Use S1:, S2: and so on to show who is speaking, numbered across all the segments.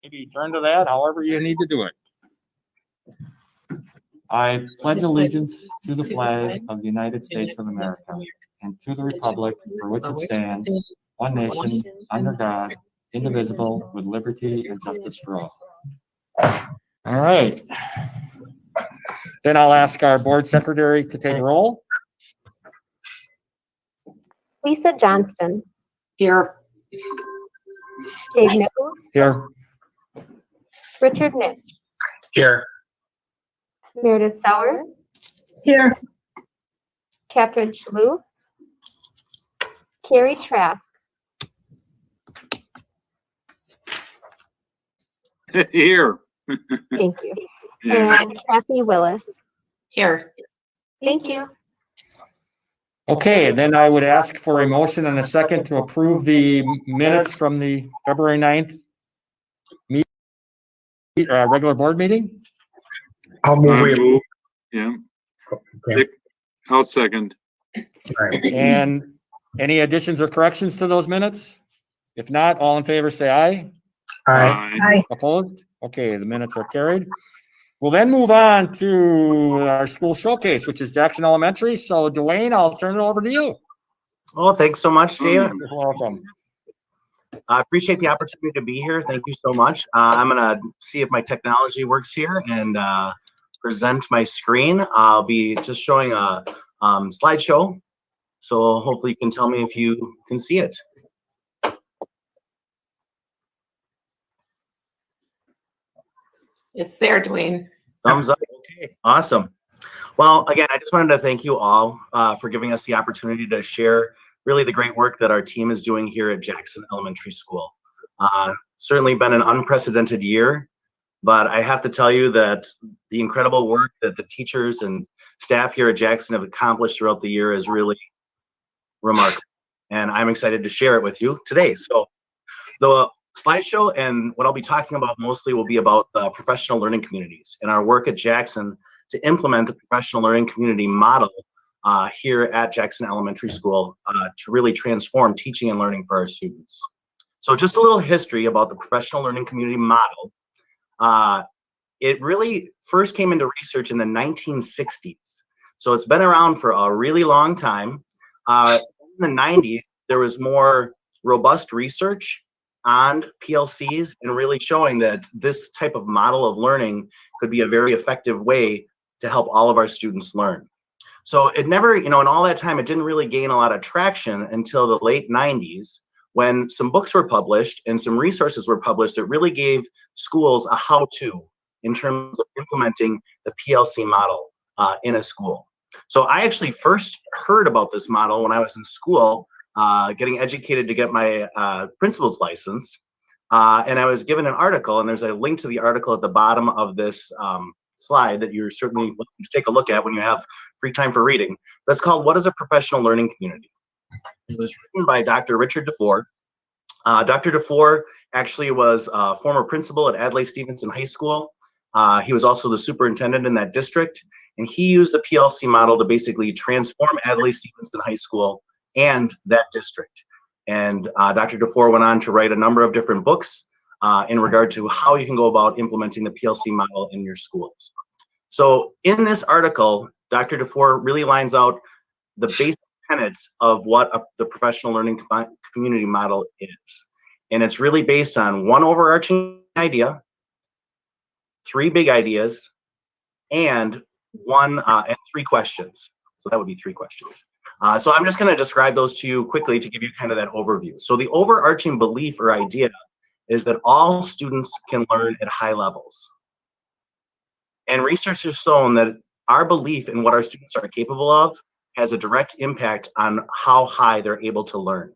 S1: maybe turn to that, however you need to do it. I pledge allegiance to the flag of the United States of America and to the republic for which it stands, one nation, under God, indivisible, with liberty and justice for all. All right. Then I'll ask our board secretary to take roll.
S2: Lisa Johnston.
S3: Here.
S2: Dave Nichols.
S1: Here.
S2: Richard Nitsch.
S4: Here.
S2: Meredith Sauer.
S3: Here.
S2: Catherine Schlu. Carrie Trask.
S5: Here.
S2: Thank you. And Kathy Willis.
S3: Here.
S2: Thank you.
S1: Okay, then I would ask for a motion and a second to approve the minutes from the February 9th regular board meeting.
S4: I'll move. We
S5: Move. Yeah.
S4: Okay.
S5: I'll second.
S4: All right.
S1: And any additions or corrections to those minutes? If not, all in favor say aye.
S4: Aye.
S1: Opposed? Okay, the minutes are carried. We'll then move on to our school showcase, which is Jackson Elementary. So Dwayne, I'll turn it over to you.
S6: Oh, thanks so much, Dave.
S1: You're welcome.
S6: I appreciate the opportunity to be here. Thank you so much. I'm gonna see if my technology works here and present my screen. I'll be just showing a slideshow. So hopefully you can tell me if you can see it.
S3: It's there, Dwayne.
S6: Thumbs up. Okay, awesome. Well, again, I just wanted to thank you all for giving us the opportunity to share really the great work that our team is doing here at Jackson Elementary School. Certainly been an unprecedented year, but I have to tell you that the incredible work that the teachers and staff here at Jackson have accomplished throughout the year is really remarkable. And I'm excited to share it with you today. So the slideshow and what I'll be talking about mostly will be about professional learning communities and our work at Jackson to implement the professional learning community model here at Jackson Elementary School to really transform teaching and learning for our students. So just a little history about the professional learning community model. It really first came into research in the 1960s. So it's been around for a really long time. In the 90s, there was more robust research on PLCs and really showing that this type of model of learning could be a very effective way to help all of our students learn. So it never, in all that time, it didn't really gain a lot of traction until the late 90s when some books were published and some resources were published that really gave schools a how-to in terms of implementing the PLC model in a school. So I actually first heard about this model when I was in school, getting educated to get my principal's license. And I was given an article, and there's a link to the article at the bottom of this slide that you're certainly welcome to take a look at when you have free time for reading. That's called What is a Professional Learning Community? It was written by Dr. Richard DeFore. Dr. DeFore actually was a former principal at Adlai Stevenson High School. He was also the superintendent in that district, and he used the PLC model to basically transform Adlai Stevenson High School and that district. And Dr. DeFore went on to write a number of different books in regard to how you can go about implementing the PLC model in your schools. So in this article, Dr. DeFore really lines out the basic tenets of what the professional learning community model is. And it's really based on one overarching idea, three big ideas, and three questions. So that would be three questions. So I'm just going to describe those to you quickly to give you kind of that overview. So the overarching belief or idea is that all students can learn at high levels. And research has shown that our belief in what our students are capable of has a direct impact on how high they're able to learn.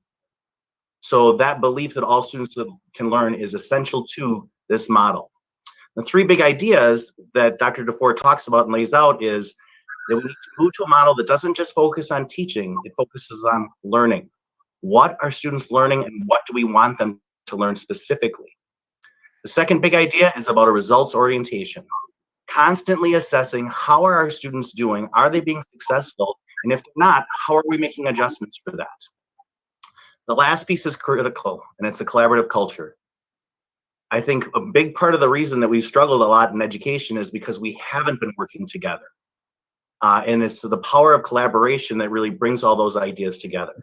S6: So that belief that all students can learn is essential to this model. The three big ideas that Dr. DeFore talks about and lays out is that we need to move to a model that doesn't just focus on teaching, it focuses on learning. What are students learning and what do we want them to learn specifically? The second big idea is about a results orientation. Constantly assessing how are our students doing, are they being successful, and if they're not, how are we making adjustments for that? The last piece is critical, and it's a collaborative culture. I think a big part of the reason that we've struggled a lot in education is because we haven't been working together. And it's the power of collaboration that really brings all those ideas together.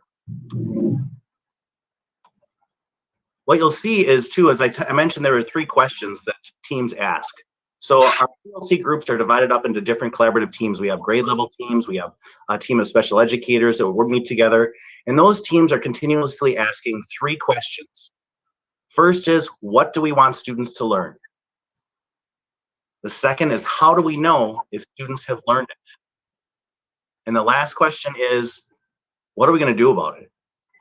S6: What you'll see is too, as I mentioned, there are 3 questions that teams ask. So our PLC groups are divided up into different collaborative teams. We have grade level teams, we have a team of special educators that will meet together, and those teams are continuously asking 3 questions. First is, what do we want students to learn? The second is, how do we know if students have learned it? And the last question is, what are we going to do about it?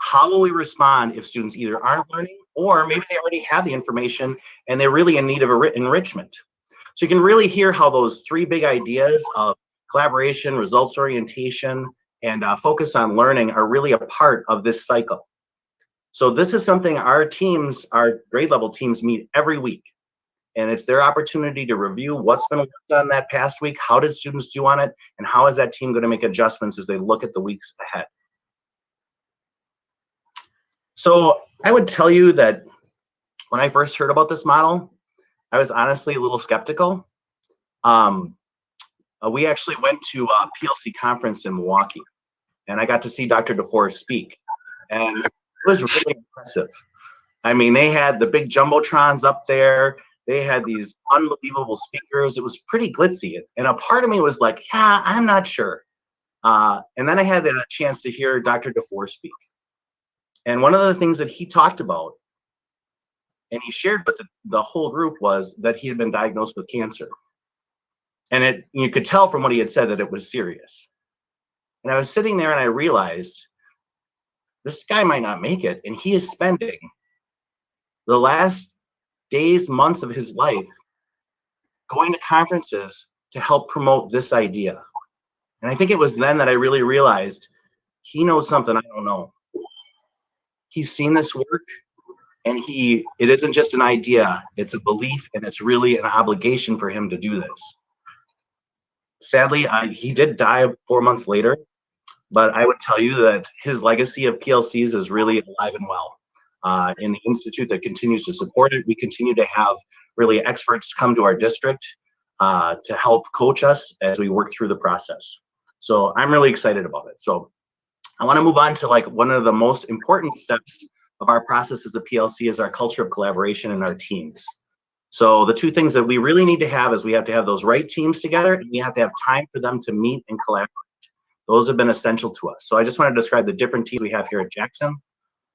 S6: How will we respond if students either aren't learning, or maybe they already have the information and they're really in need of enrichment? So you can really hear how those 3 big ideas of collaboration, results orientation, and focus on learning are really a part of this cycle. So this is something our teams, our grade level teams, meet every week. And it's their opportunity to review what's been worked on that past week, how did students do on it, and how is that team going to make adjustments as they look at the weeks ahead. So I would tell you that when I first heard about this model, I was honestly a little skeptical. We actually went to a PLC conference in Milwaukee, and I got to see Dr. DeForest speak, and it was really impressive. I mean, they had the big jumbotrons up there. They had these unbelievable speakers. It was pretty glitzy, and a part of me was like, yeah, I'm not sure. And then I had a chance to hear Dr. DeForest speak. And one of the things that he talked about and he shared with the whole group was that he had been diagnosed with cancer. And you could tell from what he had said that it was serious. And I was sitting there and I realized this guy might not make it. And he is spending the last days, months of his life going to conferences to help promote this idea. And I think it was then that I really realized he knows something I don't know. He's seen this work, and it isn't just an idea, it's a belief, and it's really an obligation for him to do this. Sadly, he did die 4 months later, but I would tell you that his legacy of PLCs is really alive and well. In the institute that continues to support it, we continue to have really experts come to our district to help coach us as we work through the process. So I'm really excited about it. So I want to move on to one of the most important steps of our process as a PLC is our culture of collaboration in our teams. So the 2 things that we really need to have is we have to have those right teams together, and we have to have time for them to meet and collaborate. Those have been essential to us. So I just want to describe the different teams we have here at Jackson.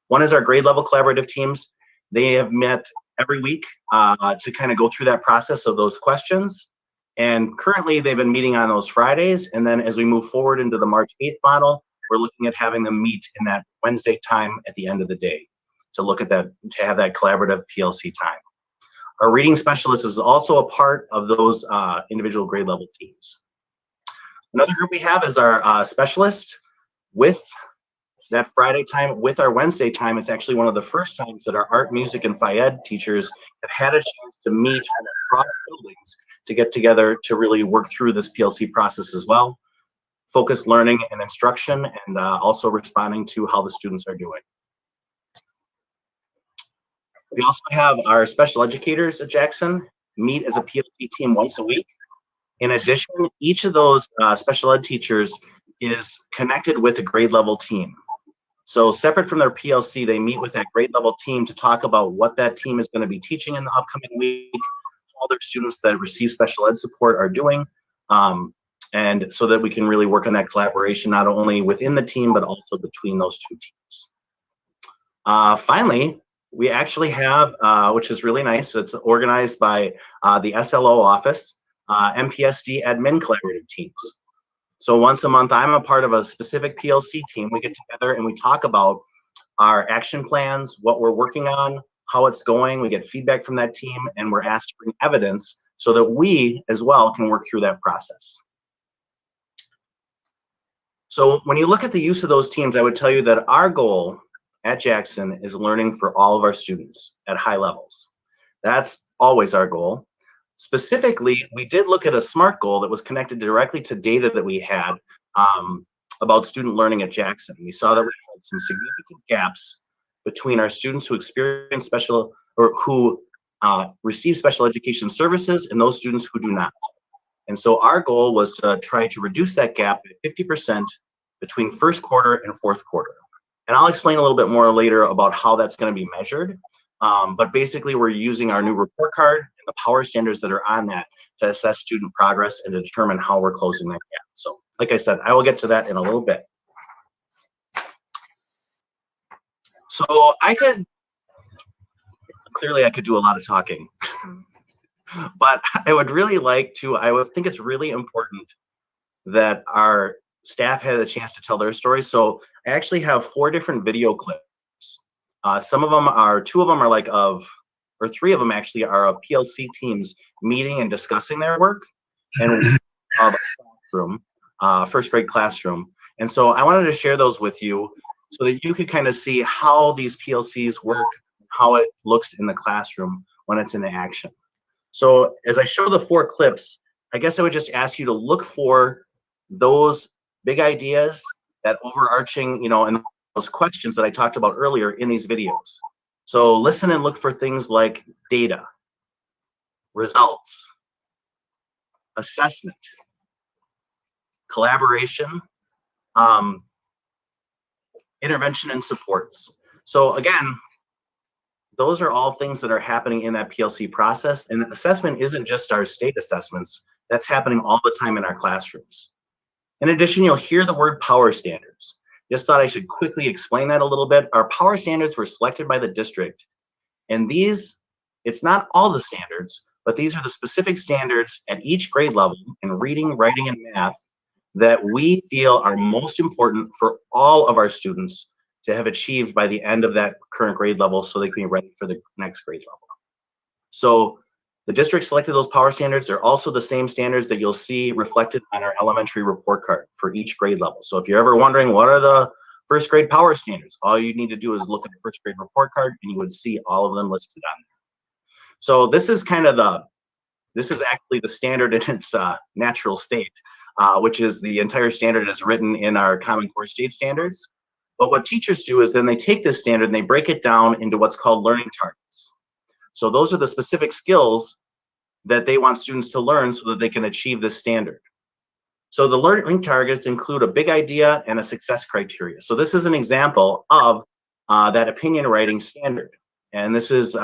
S6: One is our grade level collaborative teams. They have met every week to kind of go through that process of those questions. And currently they've been meeting on those Fridays. And then as we move forward into the March 8th model, we're looking at having them meet in that Wednesday time at the end of the day to look at that, to have that collaborative PLC time. Our reading specialist is also a part of those individual grade level teams. Another group we have is our specialist. With that Friday time, with our Wednesday time, it's actually one of the first times that our art, music, and phy-ed teachers have had a chance to meet across buildings to get together to really work through this PLC process as well. Focused learning and instruction, and also responding to how the students are doing. We also have our special educators at Jackson meet as a PLC team once a week. In addition, each of those special ed teachers is connected with a grade level team. So separate from their PLC, they meet with that grade level team to talk about what that team is going to be teaching in the upcoming week, all their students that receive special ed support are doing, and so that we can really work on that collaboration, not only within the team, but also between those 2 teams. Finally, we actually have, which is really nice, it's organized by the SLO office, MPSD admin collaborative teams. So once a month, I'm a part of a specific PLC team. We get together and we talk about our action plans, what we're working on, how it's going. We get feedback from that team, and we're asked to bring evidence so that we as well can work through that process. So when you look at the use of those teams, I would tell you that our goal at Jackson is learning for all of our students at high levels. That's always our goal. Specifically, we did look at a SMART goal that was connected directly to data that we had about student learning at Jackson. We saw that we had some significant gaps between our students who experience special or who receive special education services and those students who do not. And so our goal was to try to reduce that gap at 50% between first quarter and fourth quarter. And I'll explain a little bit more later about how that's going to be measured. But basically, we're using our new report card and the power standards that are on that to assess student progress and to determine how we're closing that gap. So like I said, I will get to that in a little bit. So clearly I could do a lot of talking, but I would really like to, I would think it's really important that our staff had a chance to tell their stories. So I actually have 4 different video clips. Some of them are, 2 of them are like of, or 3 of them actually are of PLC Teams meeting and discussing their work, and of classroom, first grade classroom. And so I wanted to share those with you so that you could kind of see how these PLCs work, how it looks in the classroom when it's in action. So as I show the 4 clips, I guess I would just ask you to look for those big ideas, that overarching, you know, and those questions that I talked about earlier in these videos. So listen and look for things like data, results, assessment, collaboration, intervention and supports. So again, those are all things that are happening in that PLC process. And assessment isn't just our state assessments. That's happening all the time in our classrooms. In addition, you'll hear the word power standards. Just thought I should quickly explain that a little bit. Our power standards were selected by the district. And these, it's not all the standards, but these are the specific standards at each grade level in reading, writing, and math that we feel are most important for all of our students to have achieved by the end of that current grade level so they can be ready for the next grade level. So the district selected those power standards. They're also the same standards that you'll see reflected on our elementary report card for each grade level. So if you're ever wondering what are the first grade power standards, all you need to do is look at the first grade report card and you would see all of them listed on there. So this is kind of this is actually the standard in its natural state, which is the entire standard is written in our Common Core State Standards. But what teachers do is then they take this standard and they break it down into what's called learning targets. So those are the specific skills that they want students to learn so that they can achieve this standard. So the learning targets include a big idea and a success criteria. So this is an example of that opinion writing standard. And this is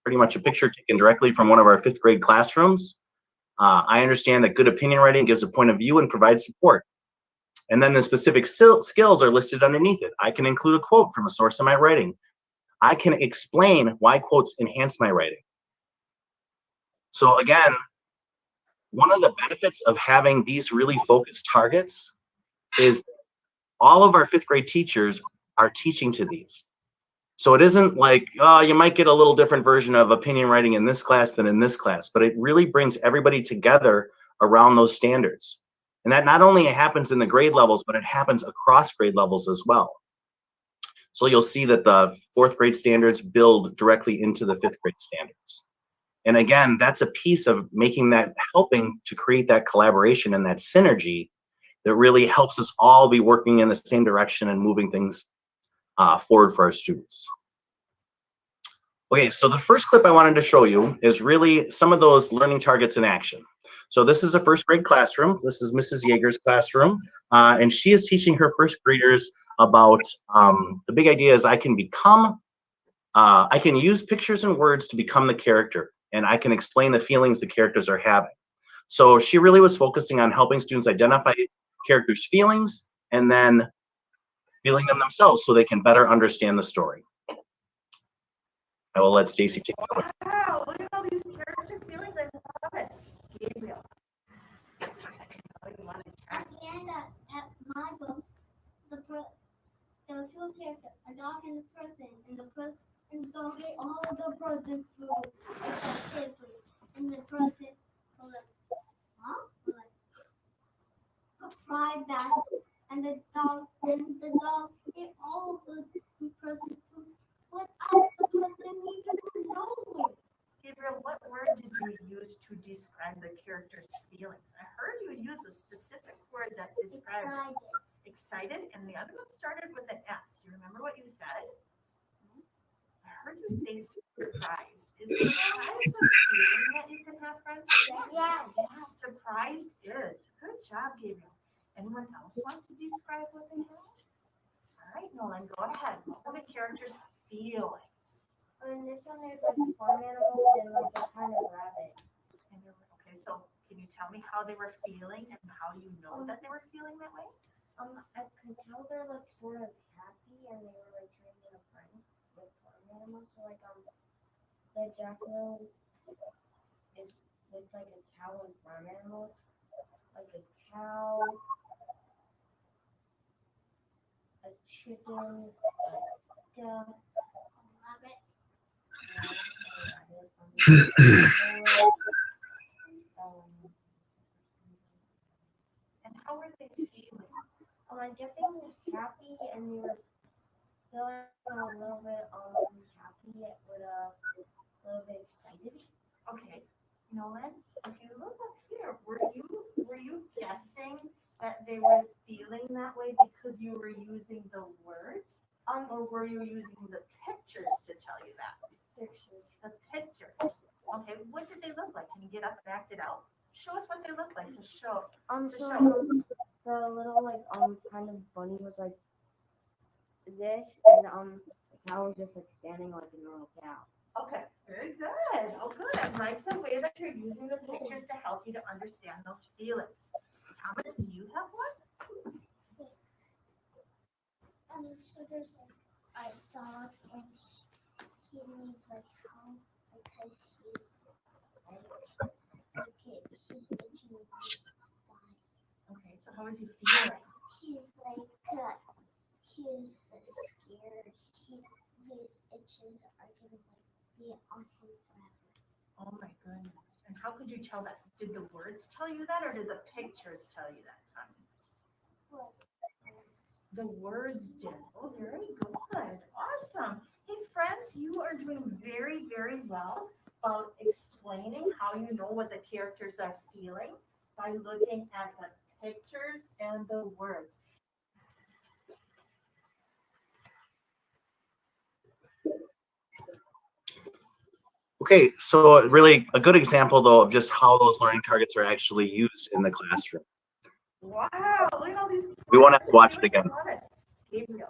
S6: pretty much a picture taken directly from one of our 5th grade classrooms. I understand that good opinion writing gives a point of view and provides support. And then the specific skills are listed underneath it. I can include a quote from a source in my writing. I can explain why quotes enhance my writing. So again, one of the benefits of having these really focused targets is all of our 5th grade teachers are teaching to these. So it isn't like, oh, you might get a little different version of opinion writing in this class than in this class, but it really brings everybody together around those standards. And that not only happens in the grade levels, but it happens across grade levels as well. So you'll see that the 4th grade standards build directly into the 5th grade standards. And again, that's a piece of making that, helping to create that collaboration and that synergy that really helps us all be working in the same direction and moving things forward for our students. Okay, so the first clip I wanted to show you is really some of those learning targets in action. So this is a 1st grade classroom. This is Mrs. Yeager's classroom, and she is teaching her 1st graders about the big idea is I can use pictures and words to become the character, and I can explain the feelings the characters are having. So she really was focusing on helping students identify characters' feelings and then feeling them themselves so they can better understand the story. I will let Stacy take it over.
S7: Wow, look at all these character feelings. I love it. Gabriel. I know you want to try.
S8: And at my book, there were 2 characters, a dog and a person, and the person so they all the person flew safely, and the person was like, huh? Like, cried back, and the dog ate all of the person food without the person even knowing.
S7: Gabriel, what word did you use to describe the character's feelings? I heard you use a specific word that described excited, and the other one started with an S. Do you remember what you said? I heard you say surprised. Is surprised a feeling that you can have, friends?
S8: Yeah.
S7: Yeah, surprised is. Good job, Gabriel. Anyone else want to describe what they have? All right, Nolan, go ahead. What are the characters' feelings?
S8: And this one there's like farm animals and like a kind of rabbit.
S7: Okay, so can you tell me how they were feeling and how you know that they were feeling that way?
S8: I could tell they're like sort of happy and they were like trying to get friends with farm animals. So like the jackalope is with like a cow and farm animals, like a cow, a chicken, a duck, a rabbit.
S7: And how were they feeling?
S8: I'm guessing happy, and they were feeling a little bit happy with a little bit excited.
S7: Okay, Nolan, if you look up here, were you guessing that they were feeling that way because you were using the words? Or were you using the pictures to tell you that?
S8: Pictures.
S7: The pictures. Okay, what did they look like? Can you get up and act it out? Show us what they look like to show.
S8: So the little like kind of bunny was like this, and the cow was just like standing like a normal cow.
S7: Okay, very good. Oh, good. I like the way that you're using the pictures to help you to understand those feelings. Thomas, do you have one?
S8: So there's like a dog, and he needs like help because he's itching about his body.
S7: Okay, so how is he feeling?
S8: He's like he's scared. These itches are gonna be on him forever.
S7: Oh my goodness. And how could you tell that? Did the words tell you that or did the pictures tell you that, Tommy?
S8: What?
S7: The words did. Oh, very good. Awesome. Hey, friends, you are doing very, very well about explaining how you know what the characters are feeling by looking at the pictures and the words.
S6: Okay, so really a good example though of just how those learning targets are actually used in the classroom.
S7: Wow, look at all these.
S6: We won't have to watch it again.
S7: Gabriel.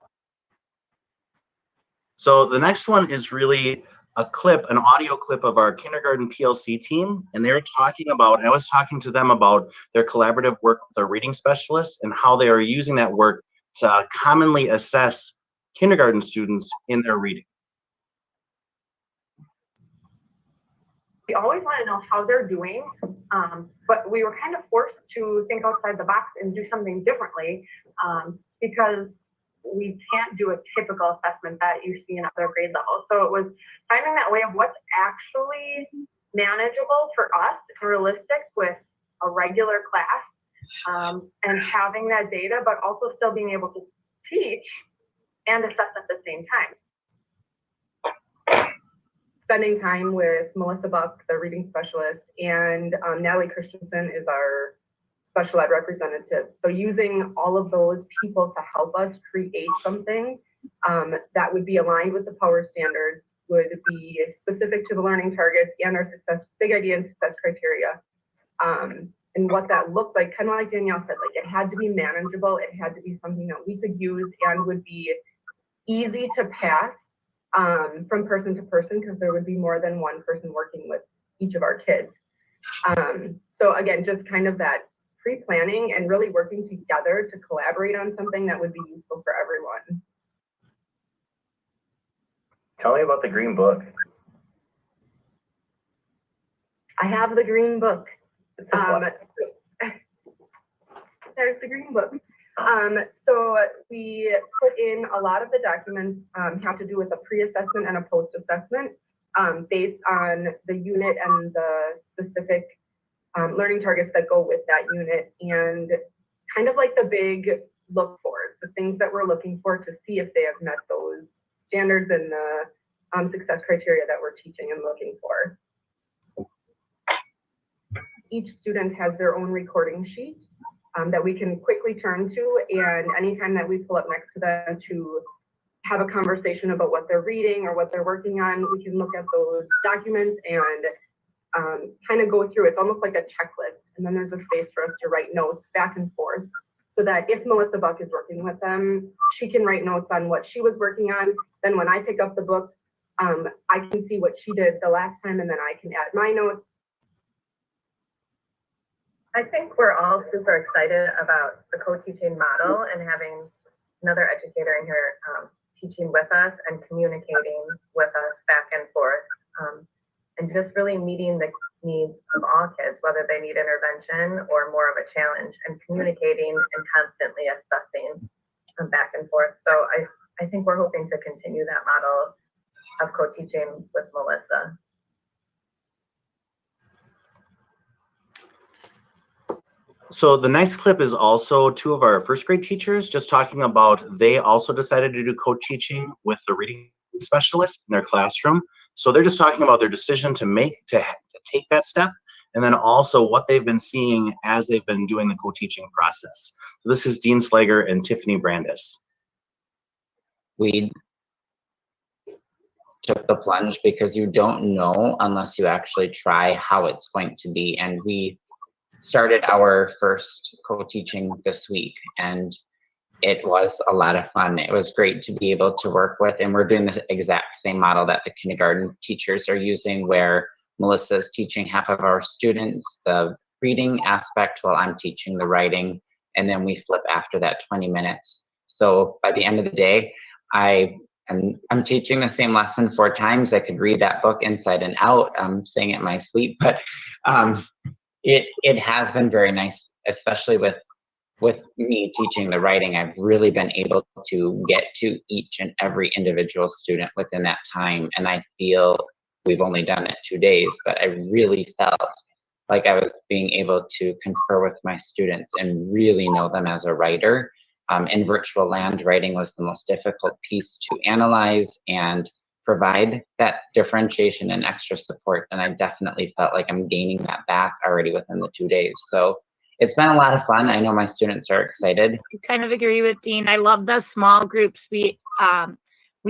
S6: So the next one is really a clip, an audio clip of our kindergarten PLC team, and they're talking about, and I was talking to them about their collaborative work with our reading specialists and how they are using that work to commonly assess kindergarten students in their reading.
S9: We always want to know how they're doing, but we were kind of forced to think outside the box and do something differently because we can't do a typical assessment that you see in other grade levels. So it was finding that way of what's actually manageable for us and realistic with a regular class, and having that data, but also still being able to teach and assess at the same time. Spending time with Melissa Buck, the reading specialist, and Natalie Christensen is our special ed representative. So using all of those people to help us create something that would be aligned with the power standards, would be specific to the learning targets and our success, big idea and success criteria. And what that looked like, kind of like Danielle said, like it had to be manageable. It had to be something that we could use and would be easy to pass from person to person, because there would be more than one person working with each of our kids. So again, just kind of that pre-planning and really working together to collaborate on something that would be useful for everyone.
S6: Tell me about the green book.
S9: I have the green book. There's the green book. So we put in a lot of the documents have to do with a pre-assessment and a post-assessment based on the unit and the specific learning targets that go with that unit, and kind of like the big look fors, the things that we're looking for to see if they have met those standards and the success criteria that we're teaching and looking for. Each student has their own recording sheet that we can quickly turn to, and anytime that we pull up next to them to have a conversation about what they're reading or what they're working on, we can look at those documents and kind of go through. It's almost like a checklist, and then there's a space for us to write notes back and forth, so that if Melissa Buck is working with them, she can write notes on what she was working on. Then when I pick up the book, I can see what she did the last time, and then I can add my notes.
S10: I think we're all super excited about the co-teaching model and having another educator in here teaching with us and communicating with us back and forth, and just really meeting the needs of all kids, whether they need intervention or more of a challenge, and communicating and constantly assessing back and forth. So I think we're hoping to continue that model of co-teaching with Melissa.
S6: So the next clip is also two of our first grade teachers just talking about they also decided to do co-teaching with the reading specialist in their classroom. So they're just talking about their decision to take that step, and then also what they've been seeing as they've been doing the co-teaching process. So this is Dean Slager and Tiffany Brandis.
S11: We took the plunge because you don't know unless you actually try how it's going to be. And we started our first co-teaching this week, and it was a lot of fun. It was great to be able to work with, and we're doing the exact same model that the kindergarten teachers are using, where Melissa's teaching half of our students the reading aspect while I'm teaching the writing, and then we flip after that 20 minutes. So by the end of the day, I'm teaching the same lesson 4 times. I could read that book inside and out. I'm saying it in my sleep, but it has been very nice, especially with me teaching the writing. I've really been able to get to each and every individual student within that time. And I feel we've only done it 2 days, but I really felt like I was being able to confer with my students and really know them as a writer. In virtual land, writing was the most difficult piece to analyze and provide that differentiation and extra support. And I definitely felt like I'm gaining that back already within the 2 days. So it's been a lot of fun. I know my students are excited.
S12: I kind of agree with Dean. I love the small groups. We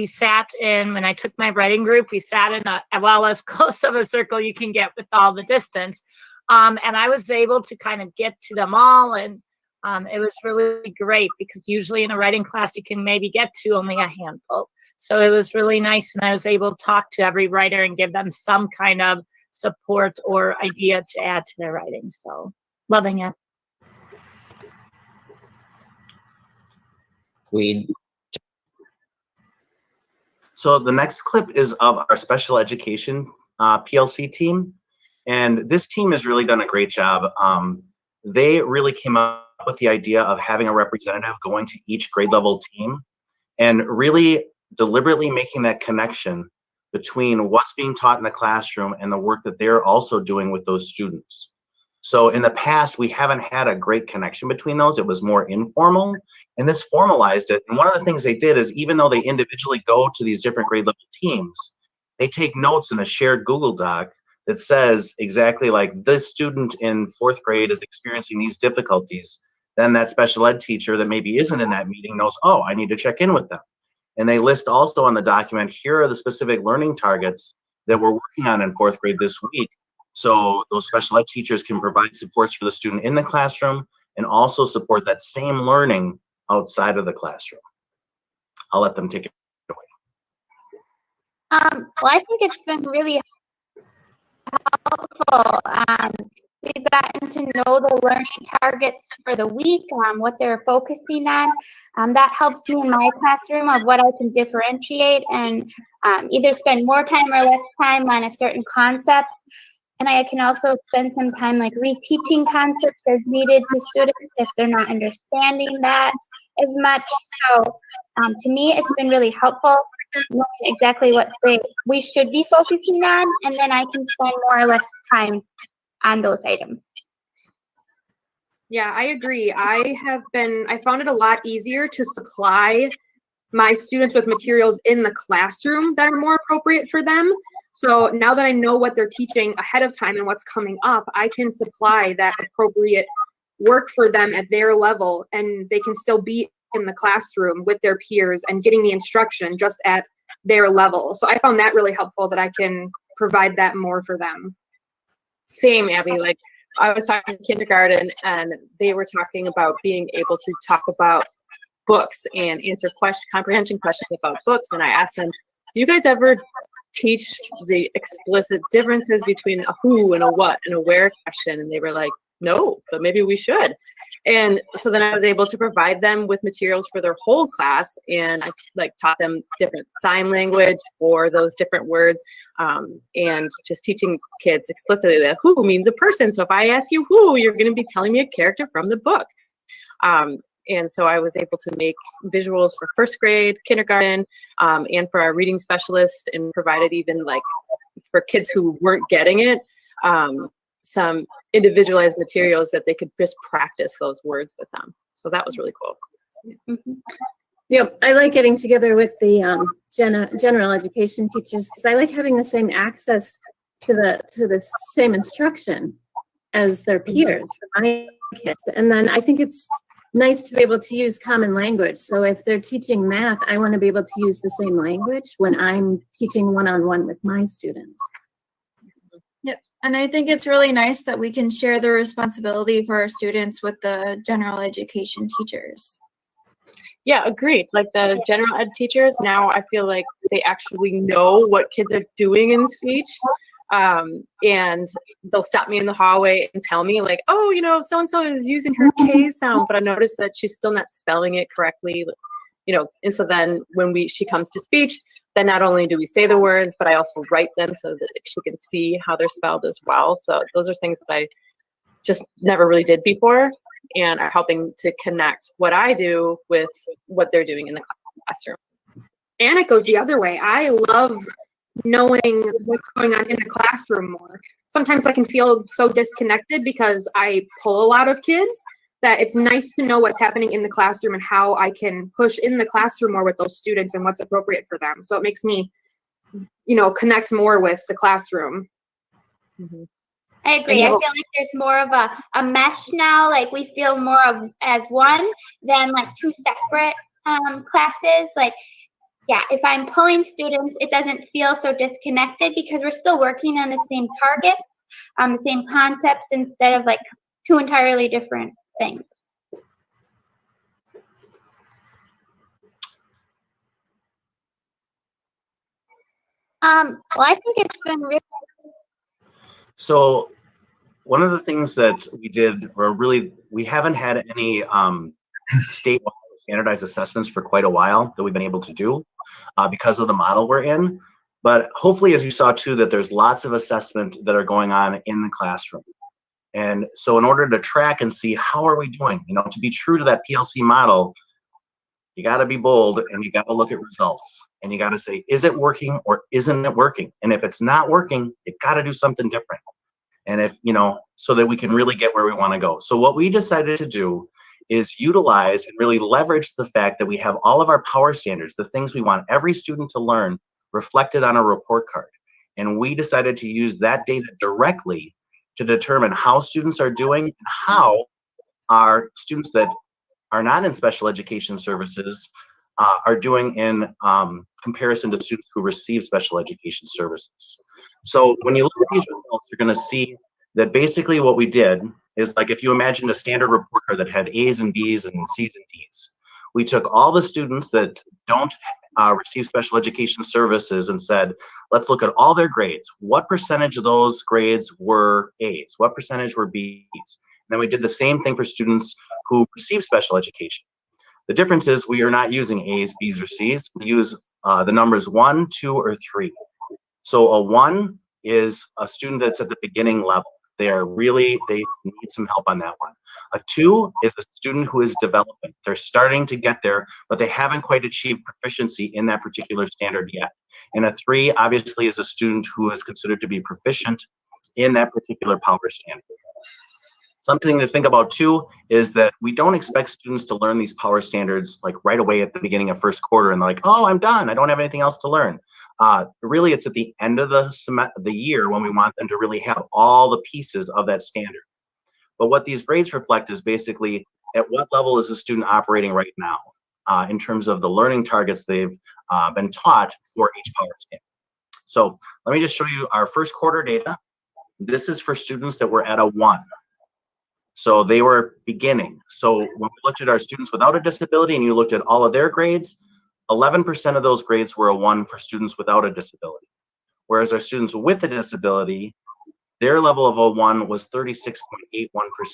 S12: sat in, when I took my writing group, we sat in as close of a circle you can get with all the distance. And I was able to kind of get to them all, and it was really great, because usually in a writing class you can maybe get to only a handful. So it was really nice, and I was able to talk to every writer and give them some kind of support or idea to add to their writing. So loving it.
S6: So the next clip is of our special education PLC team. And this team has really done a great job. They really came up with the idea of having a representative going to each grade level team and really deliberately making that connection between what's being taught in the classroom and the work that they're also doing with those students. So in the past, we haven't had a great connection between those. It was more informal, and this formalized it. And one of the things they did is, even though they individually go to these different grade level teams, they take notes in a shared Google Doc that says exactly like, this student in 4th grade is experiencing these difficulties. Then that special ed teacher that maybe isn't in that meeting knows, oh, I need to check in with them. And they list also on the document, here are the specific learning targets that we're working on in 4th grade this week. So those special ed teachers can provide supports for the student in the classroom and also support that same learning outside of the classroom. I'll let them take it away.
S2: Well, I think it's been really helpful. We've gotten to know the learning targets for the week, what they're focusing on. That helps me in my classroom of what I can differentiate and either spend more time or less time on a certain concept. And I can also spend some time like reteaching concepts as needed to students if they're not understanding that as much. So to me, it's been really helpful knowing exactly what we should be focusing on, and then I can spend more or less time on those items.
S9: Yeah, I agree. I found it a lot easier to supply my students with materials in the classroom that are more appropriate for them. So now that I know what they're teaching ahead of time and what's coming up, I can supply that appropriate work for them at their level, and they can still be
S13: in the classroom with their peers and getting the instruction just at their level. So I found that really helpful, that I can provide that more for them.
S14: Same, Abby. Like, I was talking to kindergarten and they were talking about being able to talk about books and answer comprehension questions about books. And I asked them, do you guys ever teach the explicit differences between a who and a what and a where question? And they were like, no, but maybe we should. And so then I was able to provide them with materials for their whole class, and I like taught them different sign language for those different words, and just teaching kids explicitly that who means a person. So if I ask you who, you're going to be telling me a character from the book. And so I was able to make visuals for first grade, kindergarten, and for our reading specialist, and provided even like for kids who weren't getting it, some individualized materials that they could just practice those words with them. So that was really cool.
S15: Mm-hmm. Yep, I like getting together with the general education teachers because I like having the same access to the same instruction as their peers, my kids. And then I think it's nice to be able to use common language. So if they're teaching math, I want to be able to use the same language when I'm teaching one-on-one with my students.
S16: Yep. And I think it's really nice that we can share the responsibility for our students with the general education teachers.
S14: Yeah, agreed. Like the general ed teachers, now I feel like they actually know what kids are doing in speech. And they'll stop me in the hallway and tell me like, oh, you know, so-and-so is using her K sound, but I noticed that she's still not spelling it correctly, you know. And so then when she comes to speech, then not only do we say the words, but I also write them so that she can see how they're spelled as well. So those are things that I just never really did before, and are helping to connect what I do with what they're doing in the classroom.
S13: And it goes the other way. I love knowing what's going on in the classroom more. Sometimes I can feel so disconnected because I pull a lot of kids, that it's nice to know what's happening in the classroom and how I can push in the classroom more with those students and what's appropriate for them. So it makes me, you know, connect more with the classroom.
S14: Mm-hmm.
S2: I agree. I feel like there's more of a mesh now. Like we feel more of as one than like two separate classes. Like, yeah, if I'm pulling students, it doesn't feel so disconnected because we're still working on the same targets, the same concepts, instead of like two entirely different things. Well, I think it's been really.
S6: So one of the things that we did, or really, we haven't had any statewide standardized assessments for quite a while that we've been able to do because of the model we're in. But hopefully, as you saw too, that there's lots of assessment that are going on in the classroom. And so in order to track and see how are we doing, you know, to be true to that PLC model, you got to be bold and you got to look at results and you got to say, is it working or isn't it working? And if it's not working, you got to do something different. And if, you know, so that we can really get where we want to go. So what we decided to do is utilize and really leverage the fact that we have all of our power standards, the things we want every student to learn, reflected on a report card. And we decided to use that data directly to determine how students are doing and how our students that are not in special education services are doing in comparison to students who receive special education services. So when you look at these results, you're going to see that basically what we did is, like, if you imagined a standard report card that had A's and B's and C's and D's, we took all the students that don't receive special education services and said, let's look at all their grades. What percentage of those grades were A's? What percentage were B's? And then we did the same thing for students who receive special education. The difference is we are not using A's, B's, or C's. We use the numbers 1, 2, or 3. So a 1 is a student that's at the beginning level. They need some help on that one. A 2 is a student who is developing. They're starting to get there, but they haven't quite achieved proficiency in that particular standard yet. And a 3 obviously is a student who is considered to be proficient in that particular power standard. Something to think about too is that we don't expect students to learn these power standards like right away at the beginning of first quarter and they're like, oh, I'm done, I don't have anything else to learn. Really, it's at the end of the year when we want them to really have all the pieces of that standard. But what these grades reflect is basically at what level is the student operating right now? in terms of the learning targets they've been taught for each power standard. So let me just show you our first quarter data. This is for students that were at a 1. So they were beginning. So when we looked at our students without a disability and you looked at all of their grades, 11% of those grades were a 1 for students without a disability. Whereas our students with a disability, their level of a 1 was 36.81%.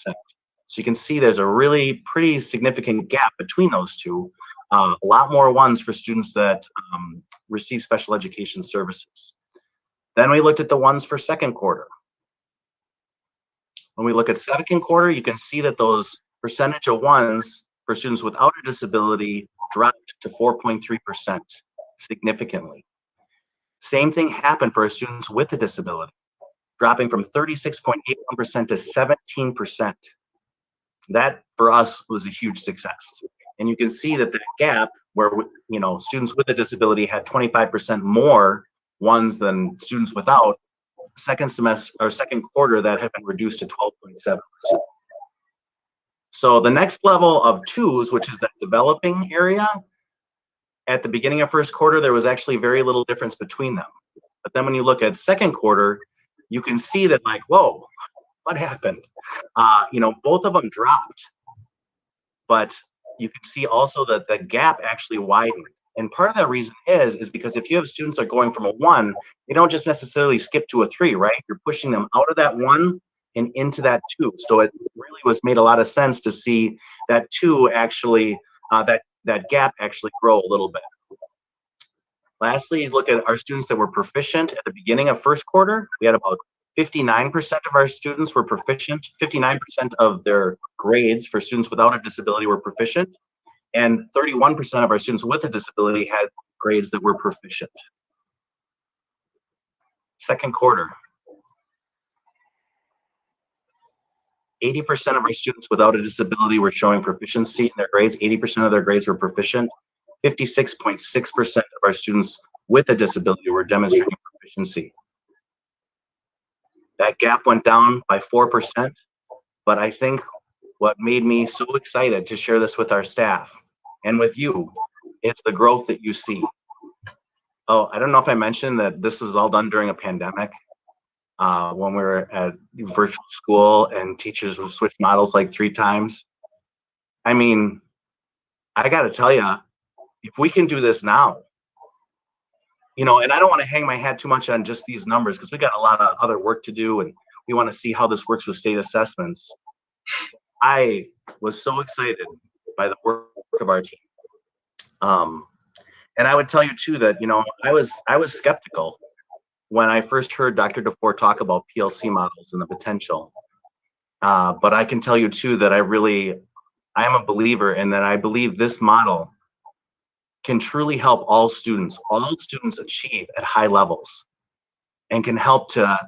S6: So you can see there's a really pretty significant gap between those two. A lot more 1s for students that receive special education services. Then we looked at the 1s for second quarter. When we look at second quarter, you can see that those percentage of 1s for students without a disability dropped to 4.3% significantly. Same thing happened for our students with a disability, dropping from 36.81% to 17%. That for us was a huge success. And you can see that gap where, you know, students with a disability had 25% more 1s than students without, second semester or second quarter that had been reduced to 12.7%. So the next level of 2s, which is that developing area, at the beginning of first quarter, there was actually very little difference between them. But then when you look at second quarter, you can see that like, whoa, what happened? You know, both of them dropped, but you can see also that the gap actually widened. And part of that reason is because if you have students that are going from a 1, you don't just necessarily skip to a 3, right? You're pushing them out of that 1 and into that 2. So it really was made a lot of sense to see that 2 actually, that gap actually grow a little bit. Lastly, look at our students that were proficient at the beginning of first quarter. We had about 59% of our students were proficient. 59% of their grades for students without a disability were proficient. And 31% of our students with a disability had grades that were proficient. Second quarter. 80% of our students without a disability were showing proficiency in their grades. 80% of their grades were proficient. 56.6% of our students with a disability were demonstrating proficiency. That gap went down by 4%, but I think what made me so excited to share this with our staff and with you, it's the growth that you see. Oh, I don't know if I mentioned that this was all done during a pandemic. When we were at virtual school and teachers would switch models like 3 times. I mean, I got to tell you, if we can do this now, you know, and I don't want to hang my hat too much on just these numbers because we got a lot of other work to do and we want to see how this works with state assessments. I was so excited by the work of our team. And I would tell you too that, you know, I was skeptical when I first heard Dr. DeFore talk about PLC models and the potential. But I can tell you too that I am a believer in that. I believe this model can truly help all students achieve at high levels and can help to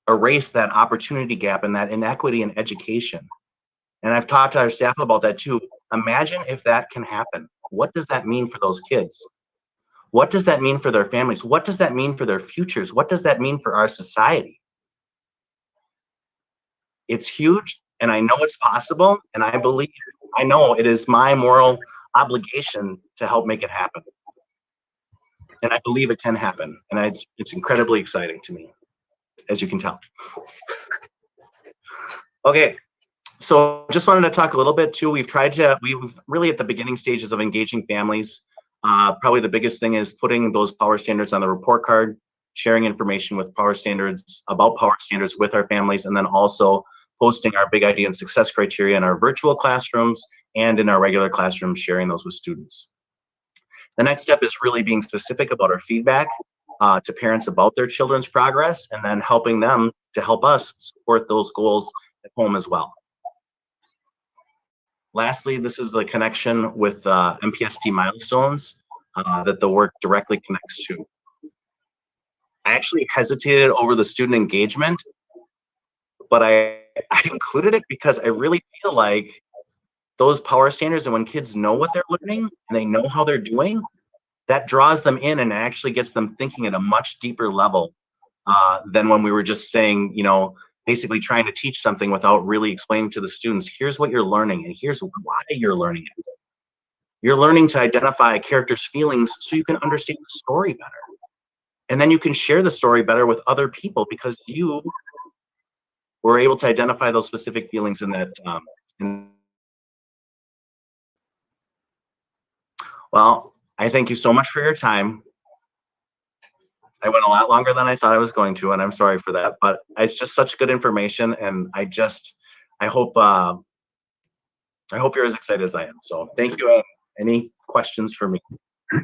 S6: erase that opportunity gap and that inequity in education. And I've talked to our staff about that too. Imagine if that can happen. What does that mean for those kids? What does that mean for their families? What does that mean for their futures? What does that mean for our society? It's huge, and I know it's possible, and I know it is my moral obligation to help make it happen. And I believe it can happen, and it's incredibly exciting to me, as you can tell. Okay, so just wanted to talk a little bit too. We've really at the beginning stages of engaging families. Probably the biggest thing is putting those power standards on the report card, sharing information with power standards about power standards with our families, and then also posting our big idea and success criteria in our virtual classrooms and in our regular classrooms, sharing those with students. The next step is really being specific about our feedback to parents about their children's progress, and then helping them to help us support those goals at home as well. Lastly, this is the connection with MPST milestones that the work directly connects to. I actually hesitated over the student engagement, but I included it because I really feel like those power standards, and when kids know what they're learning and they know how they're doing, that draws them in and actually gets them thinking at a much deeper level than when we were just saying, you know, basically trying to teach something without really explaining to the students, here's what you're learning and here's why you're learning it. You're learning to identify a character's feelings so you can understand the story better. And then you can share the story better with other people because you were able to identify those specific feelings in that. Well, I thank you so much for your time. I went a lot longer than I thought I was going to, and I'm sorry for that, but it's just such good information, and I hope you're as excited as I am. So thank you. Any questions for me?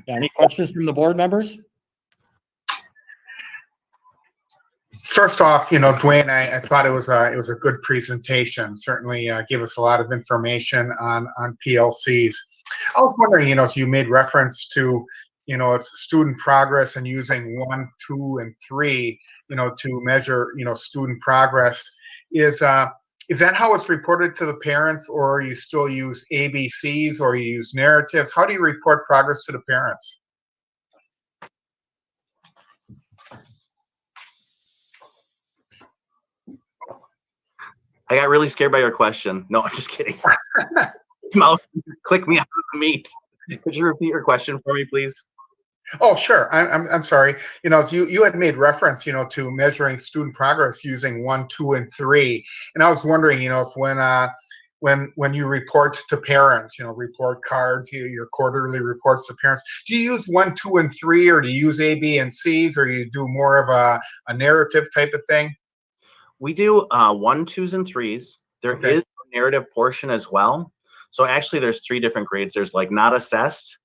S1: Any questions from the board members?
S4: First off, Dwayne, I thought it was a good presentation. Certainly gave us a lot of information on PLCs. I was wondering, as you made reference to, it's student progress and using 1, 2, and 3, to measure, student progress. Is that how it's reported to the parents, or you still use ABCs, or you use narratives? How do you report progress to the parents?
S6: I got really scared by your question. No, I'm just kidding. Mouth, click me out of the meat. Could you repeat your question for me, please?
S4: Oh, sure. I'm sorry. You had made reference, to measuring student progress using 1, 2, and 3, and I was wondering, if when you report to parents, report cards, your quarterly reports to parents, do you use 1, 2, and 3, or do you use A, B, and C's, or you do more of a narrative type of thing?
S6: We do 1, 2s, and 3s. There is a narrative portion as well. So actually, there's 3 different grades. There's like not assessed,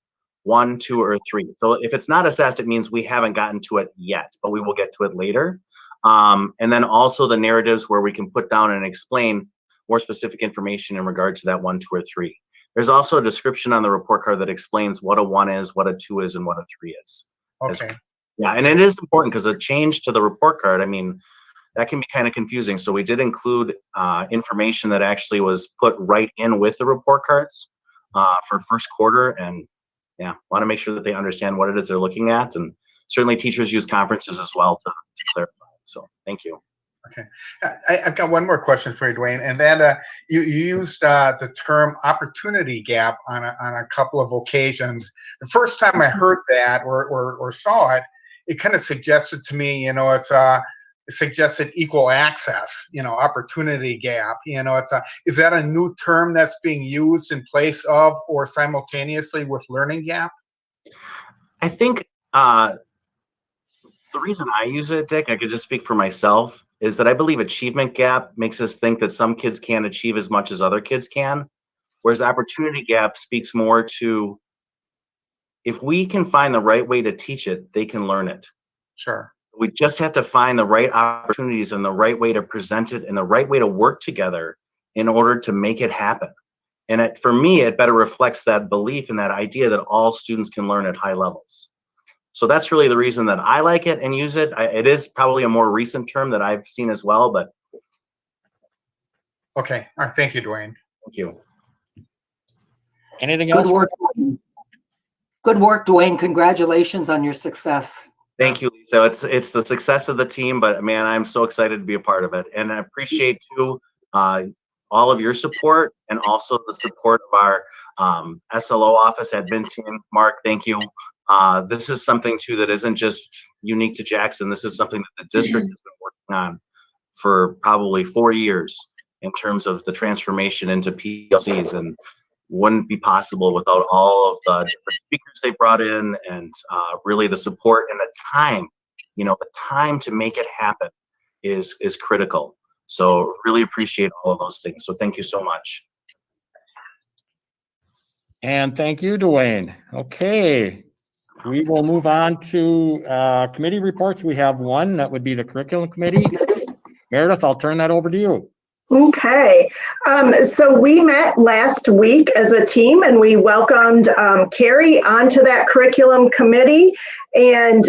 S6: 1, 2, or 3. So if it's not assessed, it means we haven't gotten to it yet, but we will get to it later. And then also the narratives where we can put down and explain more specific information in regard to that 1, 2, or 3. There's also a description on the report card that explains what a 1 is, what a 2 is, and what a 3 is.
S4: Okay.
S6: Yeah, and it is important because a change to the report card, I mean, that can be kind of confusing. So we did include information that actually was put right in with the report cards for first quarter, and yeah, want to make sure that they understand what it is they're looking at, and certainly teachers use conferences as well to clarify. So thank you.
S4: Okay, I've got one more question for you, Dwayne, and then you used the term opportunity gap on a couple of occasions. The first time I heard that or saw it, it kind of suggested to me, it suggested equal access, opportunity gap. Is that a new term that's being used in place of or simultaneously with learning gap?
S6: I think the reason I use it, Dick, I could just speak for myself, is that I believe achievement gap makes us think that some kids can't achieve as much as other kids can, whereas opportunity gap speaks more to if we can find the right way to teach it, they can learn it.
S4: Sure.
S6: We just have to find the right opportunities and the right way to present it and the right way to work together in order to make it happen. And for me, it better reflects that belief and that idea that all students can learn at high levels. So that's really the reason that I like it and use it. It is probably a more recent term that I've seen as well, but.
S4: Okay, all right, thank you, Dwayne.
S6: Thank you.
S1: Anything else?
S3: Good work, Dwayne. Congratulations on your success.
S6: Thank you, Lisa. It's the success of the team, but man, I'm so excited to be a part of it. And I appreciate too, all of your support and also the support of our SLO office admin team. Mark, thank you. This is something too that isn't just unique to Jackson. This is something that the district has been working on for probably 4 years in terms of the transformation into PLCs, and wouldn't be possible without all of the different speakers they brought in, and really the support and the time. The time to make it happen is critical. So really appreciate all of those things. So thank you so much.
S1: And thank you, Dwayne. Okay, we will move on to committee reports. We have one, that would be the curriculum committee. Meredith, I'll turn that over to you.
S17: Okay, so we met last week as a team, and we welcomed Carrie onto that curriculum committee, and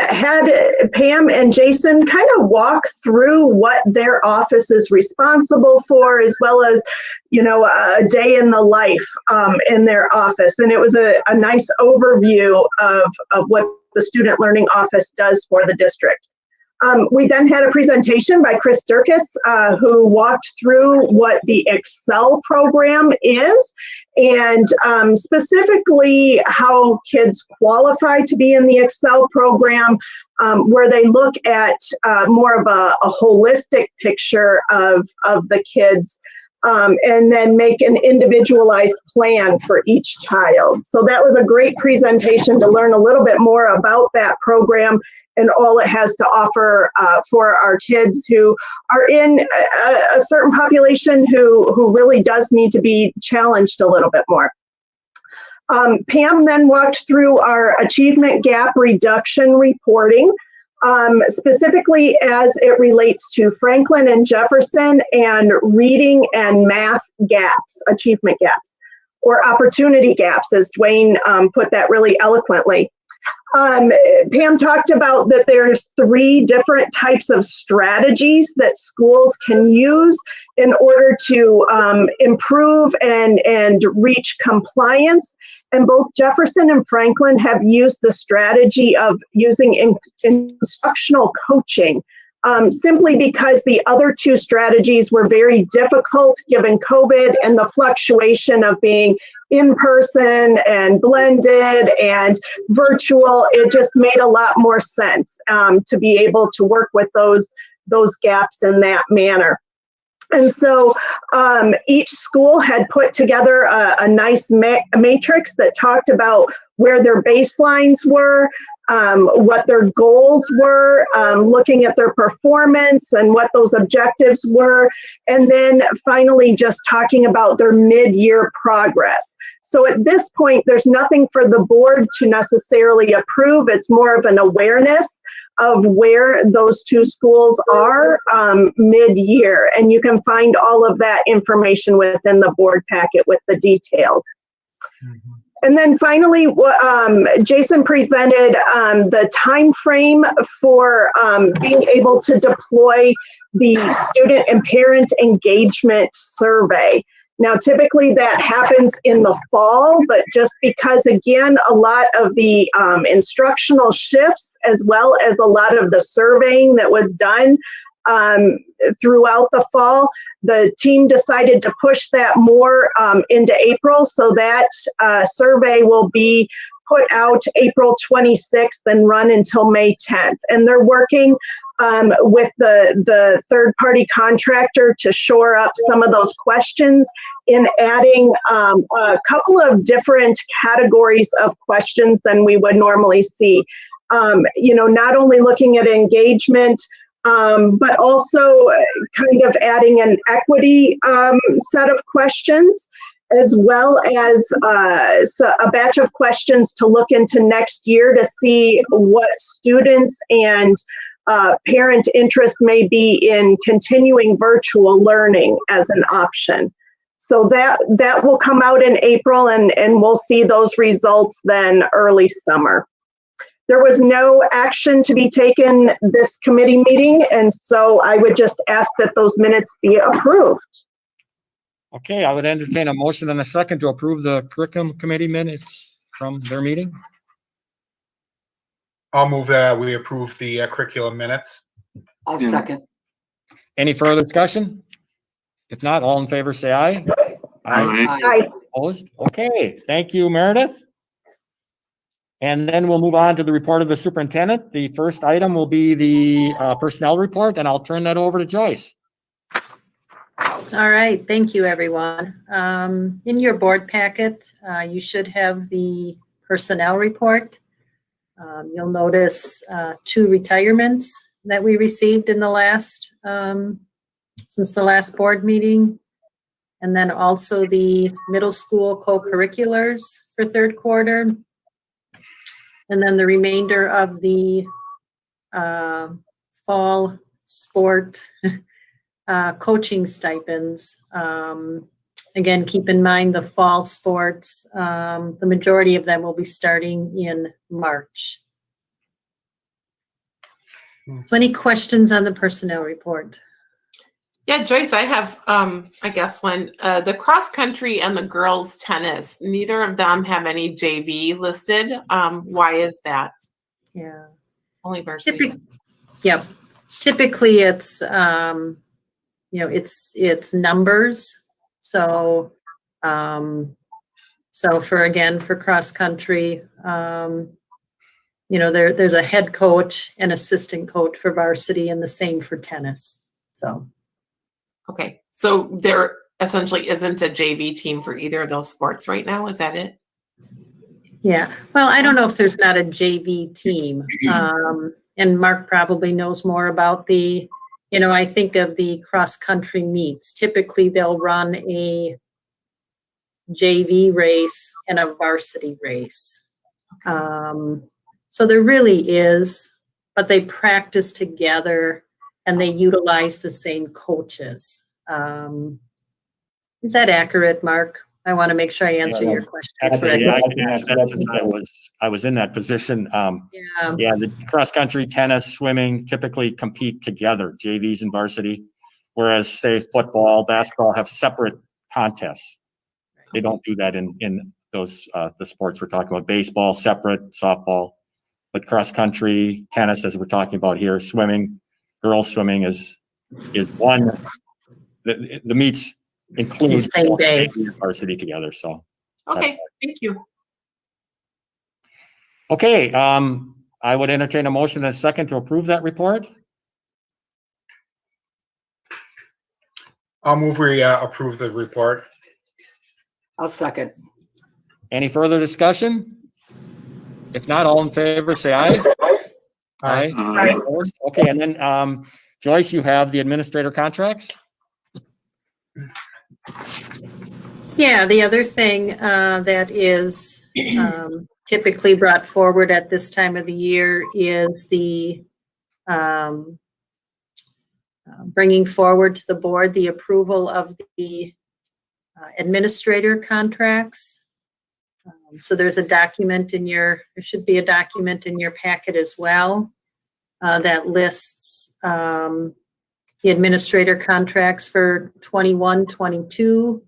S17: had Pam and Jason kind of walk through what their office is responsible for, as well as, a day in the life in their office. And it was a nice overview of what the Student Learning Office does for the district. We then had a presentation by Chris Durkis, who walked through what the Excel program is and specifically how kids qualify to be in the Excel program, where they look at more of a holistic picture of the kids and then make an individualized plan for each child. So that was a great presentation to learn a little bit more about that program and all it has to offer for our kids who are in a certain population who really does need to be challenged a little bit more. Pam then walked through our achievement gap reduction reporting, specifically as it relates to Franklin and Jefferson and reading and math gaps, achievement gaps, or opportunity gaps, as Dwayne put that really eloquently. Pam talked about that there's 3 different types of strategies that schools can use in order to improve and reach compliance. And both Jefferson and Franklin have used the strategy of using instructional coaching, simply because the other 2 strategies were very difficult given COVID and the fluctuation of being in person and blended and virtual. It just made a lot more sense to be able to work with those gaps in that manner. And so each school had put together a nice matrix that talked about where their baselines were, what their goals were, looking at their performance and what those objectives were, and then finally just talking about their mid-year progress. So at this point, there's nothing for the board to necessarily approve. It's more of an awareness of where those 2 schools are mid-year. And you can find all of that information within the board packet with the details. Mm-hmm. And then finally, Jason presented the time frame for being able to deploy the student and parent engagement survey. Now, typically that happens in the fall, but just because, again, a lot of the instructional shifts, as well as a lot of the surveying that was done throughout the fall, the team decided to push that more into April. So that survey will be put out April 26th and run until May 10th. And they're working with the third-party contractor to shore up some of those questions in adding a couple of different categories of questions than we would normally see. Not only looking at engagement, but also kind of adding an equity set of questions, as well as a batch of questions to look into next year to see what students and parent interest may be in continuing virtual learning as an option. So that will come out in April, and we'll see those results then early summer. There was no action to be taken this committee meeting, and so I would just ask that those minutes be approved.
S1: Okay, I would entertain a motion and a second to approve the curriculum committee minutes from their meeting.
S4: I'll move that we approve the curriculum minutes.
S3: I'll second.
S1: Any further discussion? If not, all in favor say aye.
S4: Aye.
S1: Opposed? Okay, thank you, Meredith. And then we'll move on to the report of the superintendent. The first item will be the personnel report, and I'll turn that over to Joyce.
S18: All right, thank you, everyone. In your board packet, you should have the personnel report. You'll notice 2 retirements that we received in the last, since the last board meeting. And then also the middle school co-curriculars for 3rd quarter. And then the remainder of the fall sport coaching stipends. Again, keep in mind the fall sports, the majority of them will be starting in March. So any questions on the personnel report?
S19: Yeah, Joyce, I have, I guess one, the cross country and the girls tennis, neither of them have any JV listed. Why is that?
S18: Yeah.
S19: Only varsity.
S18: Yep. typically it's, it's numbers. So, for cross country, there's a head coach and assistant coach for varsity and the same for tennis. So.
S19: Okay, so there essentially isn't a JV team for either of those sports right now, is that it?
S18: Yeah, well, I don't know if there's not a JV team. And Mark probably knows more about I think of the cross-country meets. Typically, they'll run a JV race and a varsity race. So there really is, but they practice together and they utilize the same coaches. Is that accurate, Mark? I want to make sure I answer your question.
S1: Actually, I can answer that since I was in that position. The cross country, tennis, swimming typically compete together, JVs and varsity, whereas say football, basketball have separate contests. They don't do that in those the sports we're talking about. Baseball separate, softball, but cross country, tennis, as we're talking about here, swimming, girls swimming is one. The meets include
S18: same day
S1: varsity together. So
S19: okay, thank you.
S1: Okay, I would entertain a motion and a second to approve that report.
S4: I'll move we approve the report.
S3: I'll second.
S1: Any further discussion? If not, all in favor, say aye.
S4: Aye.
S1: Aye. Okay, and then Joyce, you have the administrator contracts.
S18: Yeah, the other thing that is typically brought forward at this time of the year is the bringing forward to the board the approval of the administrator contracts. So there's a document there should be a document in your packet as well that lists the administrator contracts for 21-22,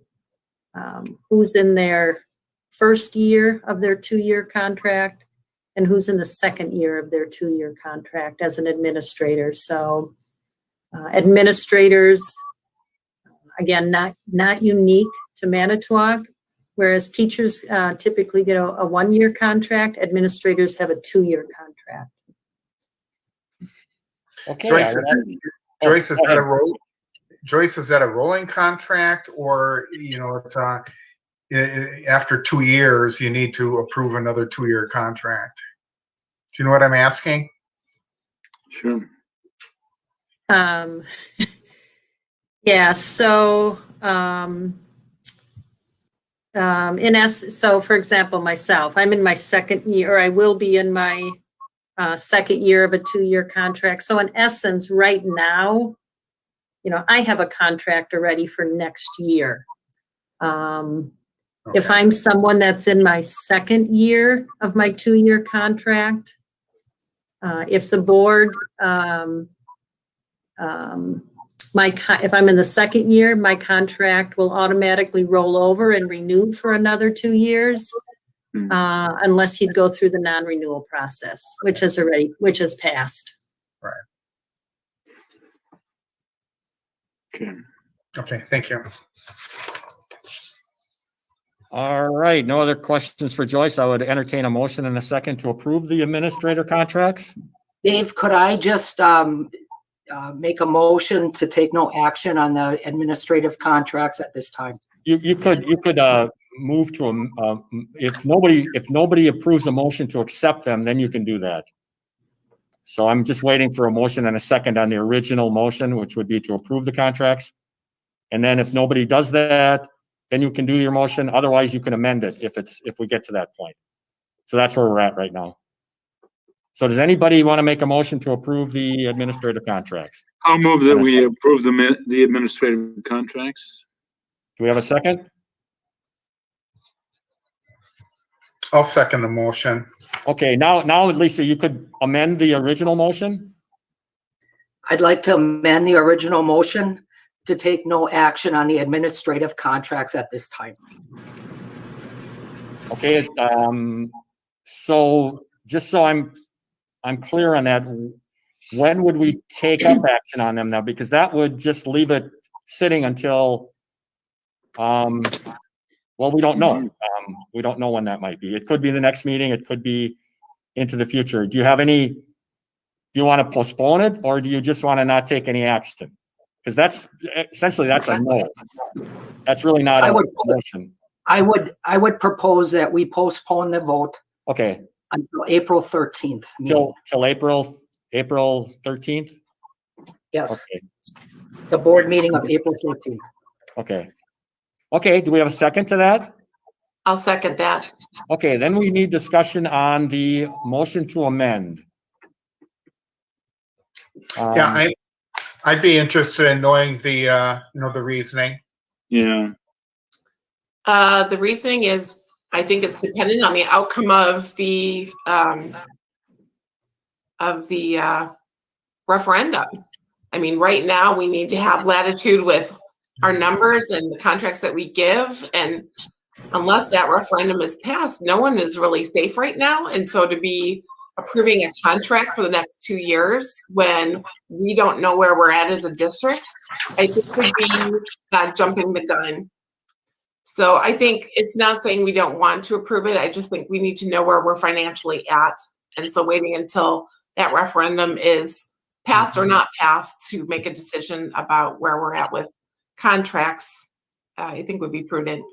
S18: who's in their first year of their 2-year contract and who's in the second year of their 2-year contract as an administrator. So administrators, again, not unique to Manitowoc, whereas teachers typically get a 1-year contract, administrators have a 2-year contract.
S1: Okay.
S4: Joyce, is that a rolling contract, or it's after 2 years you need to approve another 2-year contract? Do you know what I'm asking?
S5: Sure.
S18: Yeah. So so for example, myself, I'm in my second year, or I will be in my second year of a 2-year contract. So in essence, right now, I have a contract already for next year. If I'm someone that's in my second year of my 2-year contract, if the board, if I'm in the second year, my contract will automatically roll over and renew for another 2 years, unless you'd go through the non-renewal process, which has passed.
S4: Right.
S5: Okay.
S4: Okay, thank you.
S1: All right, no other questions for Joyce. I would entertain a motion and a second to approve the administrator contracts.
S3: Dave, could I just make a motion to take no action on the administrative contracts at this time?
S1: You could move to them. If nobody approves a motion to accept them, then you can do that. So I'm just waiting for a motion and a second on the original motion, which would be to approve the contracts. And then if nobody does that, then you can do your motion. Otherwise, you can amend it if we get to that point. So that's where we're at right now. So does anybody want to make a motion to approve the administrative contracts?
S5: I'll move that we approve the administrative contracts.
S1: Do we have a second?
S4: I'll second the motion.
S1: Okay, now Lisa, you could amend the original motion?
S3: I'd like to amend the original motion to take no action on the administrative contracts at this time.
S1: Okay, so just so I'm clear on that, when would we take up action on them now? Because that would just leave it sitting until, well, we don't know. We don't know when that might be. It could be the next meeting. It could be into the future. Do you have any, do you want to postpone it, or do you just want to not take any action? Because that's essentially, that's a no. That's really not a motion.
S3: I would propose that we postpone the vote.
S1: Okay.
S3: Until April 13th.
S1: Till April 13th?
S3: Yes.
S1: Okay.
S3: The board meeting of April 13th.
S1: Okay. Okay, do we have a second to that?
S19: I'll second that.
S1: Okay, then we need discussion on the motion to amend.
S4: Yeah, I'd be interested in knowing the, the reasoning.
S5: Yeah.
S19: The reasoning is, I think it's dependent on the outcome of the referendum. I mean, right now we need to have latitude with our numbers and the contracts that we give, and unless that referendum is passed, no one is really safe right now. And so to be approving a contract for the next 2 years when we don't know where we're at as a district, I think could be jumping the gun. So I think it's not saying we don't want to approve it. I just think we need to know where we're financially at. And so waiting until that referendum is passed or not passed to make a decision about where we're at with contracts, I think would be prudent.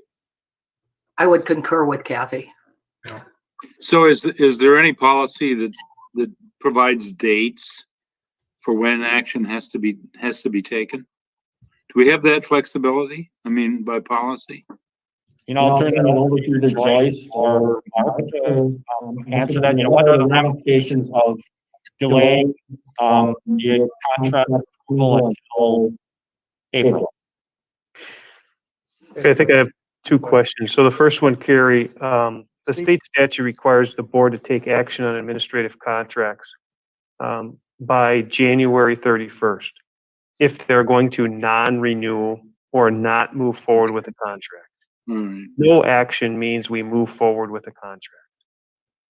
S3: I would concur with Kathy.
S5: So is there any policy that provides dates for when action has to be taken? Do we have that flexibility? I mean, by policy?
S1: You know, I'll turn it over to either Joyce or Mark to answer that. You know, what are the ramifications of delaying the contract approval until April?
S20: Okay, I think I have two questions. So the first one, Carrie, the state statute requires the board to take action on administrative contracts by January 31st if they're going to non-renew or not move forward with the contract. No action means we move forward with the contract.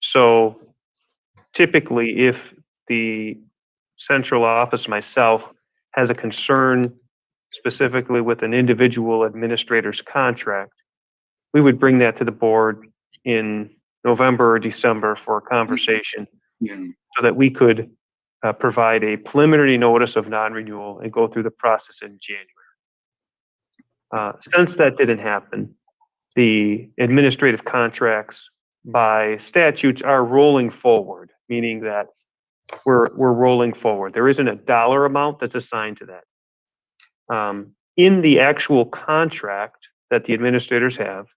S20: So typically, if the central office, myself, has a concern specifically with an individual administrator's contract, we would bring that to the board in November or December for a conversation so that we could provide a preliminary notice of non-renewal and go through the process in January. Since that didn't happen, the administrative contracts by statutes are rolling forward, meaning that we're rolling forward. There isn't a dollar amount that's assigned to that. In the actual contract that the administrators have,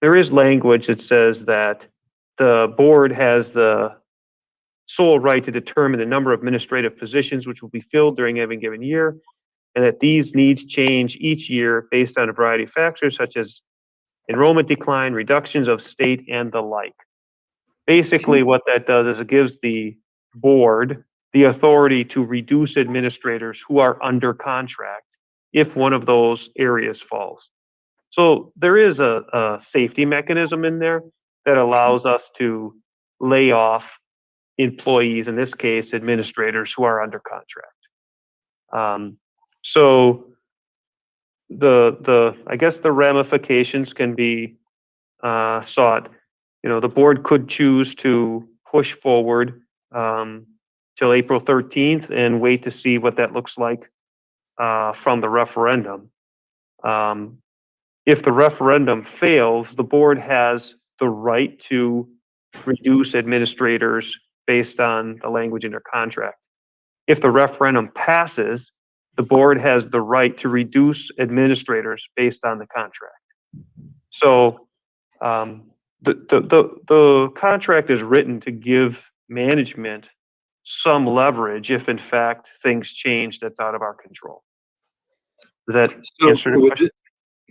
S20: there is language that says that the board has the sole right to determine the number of administrative positions which will be filled during any given year, and that these needs change each year based on a variety of factors such as enrollment decline, reductions of state, and the like. Basically, what that does is it gives the board the authority to reduce administrators who are under contract if one of those areas falls. So there is a safety mechanism in there that allows us to lay off employees, in this case, administrators who are under contract. So I guess the ramifications can be sought. You know, the board could choose to push forward till April 13th and wait to see what that looks like from the referendum. If the referendum fails, the board has the right to reduce administrators based on the language in their contract. If the referendum passes, the board has the right to reduce administrators based on the contract. So the contract is written to give management some leverage if in fact things change that's out of our control. Does that answer the question?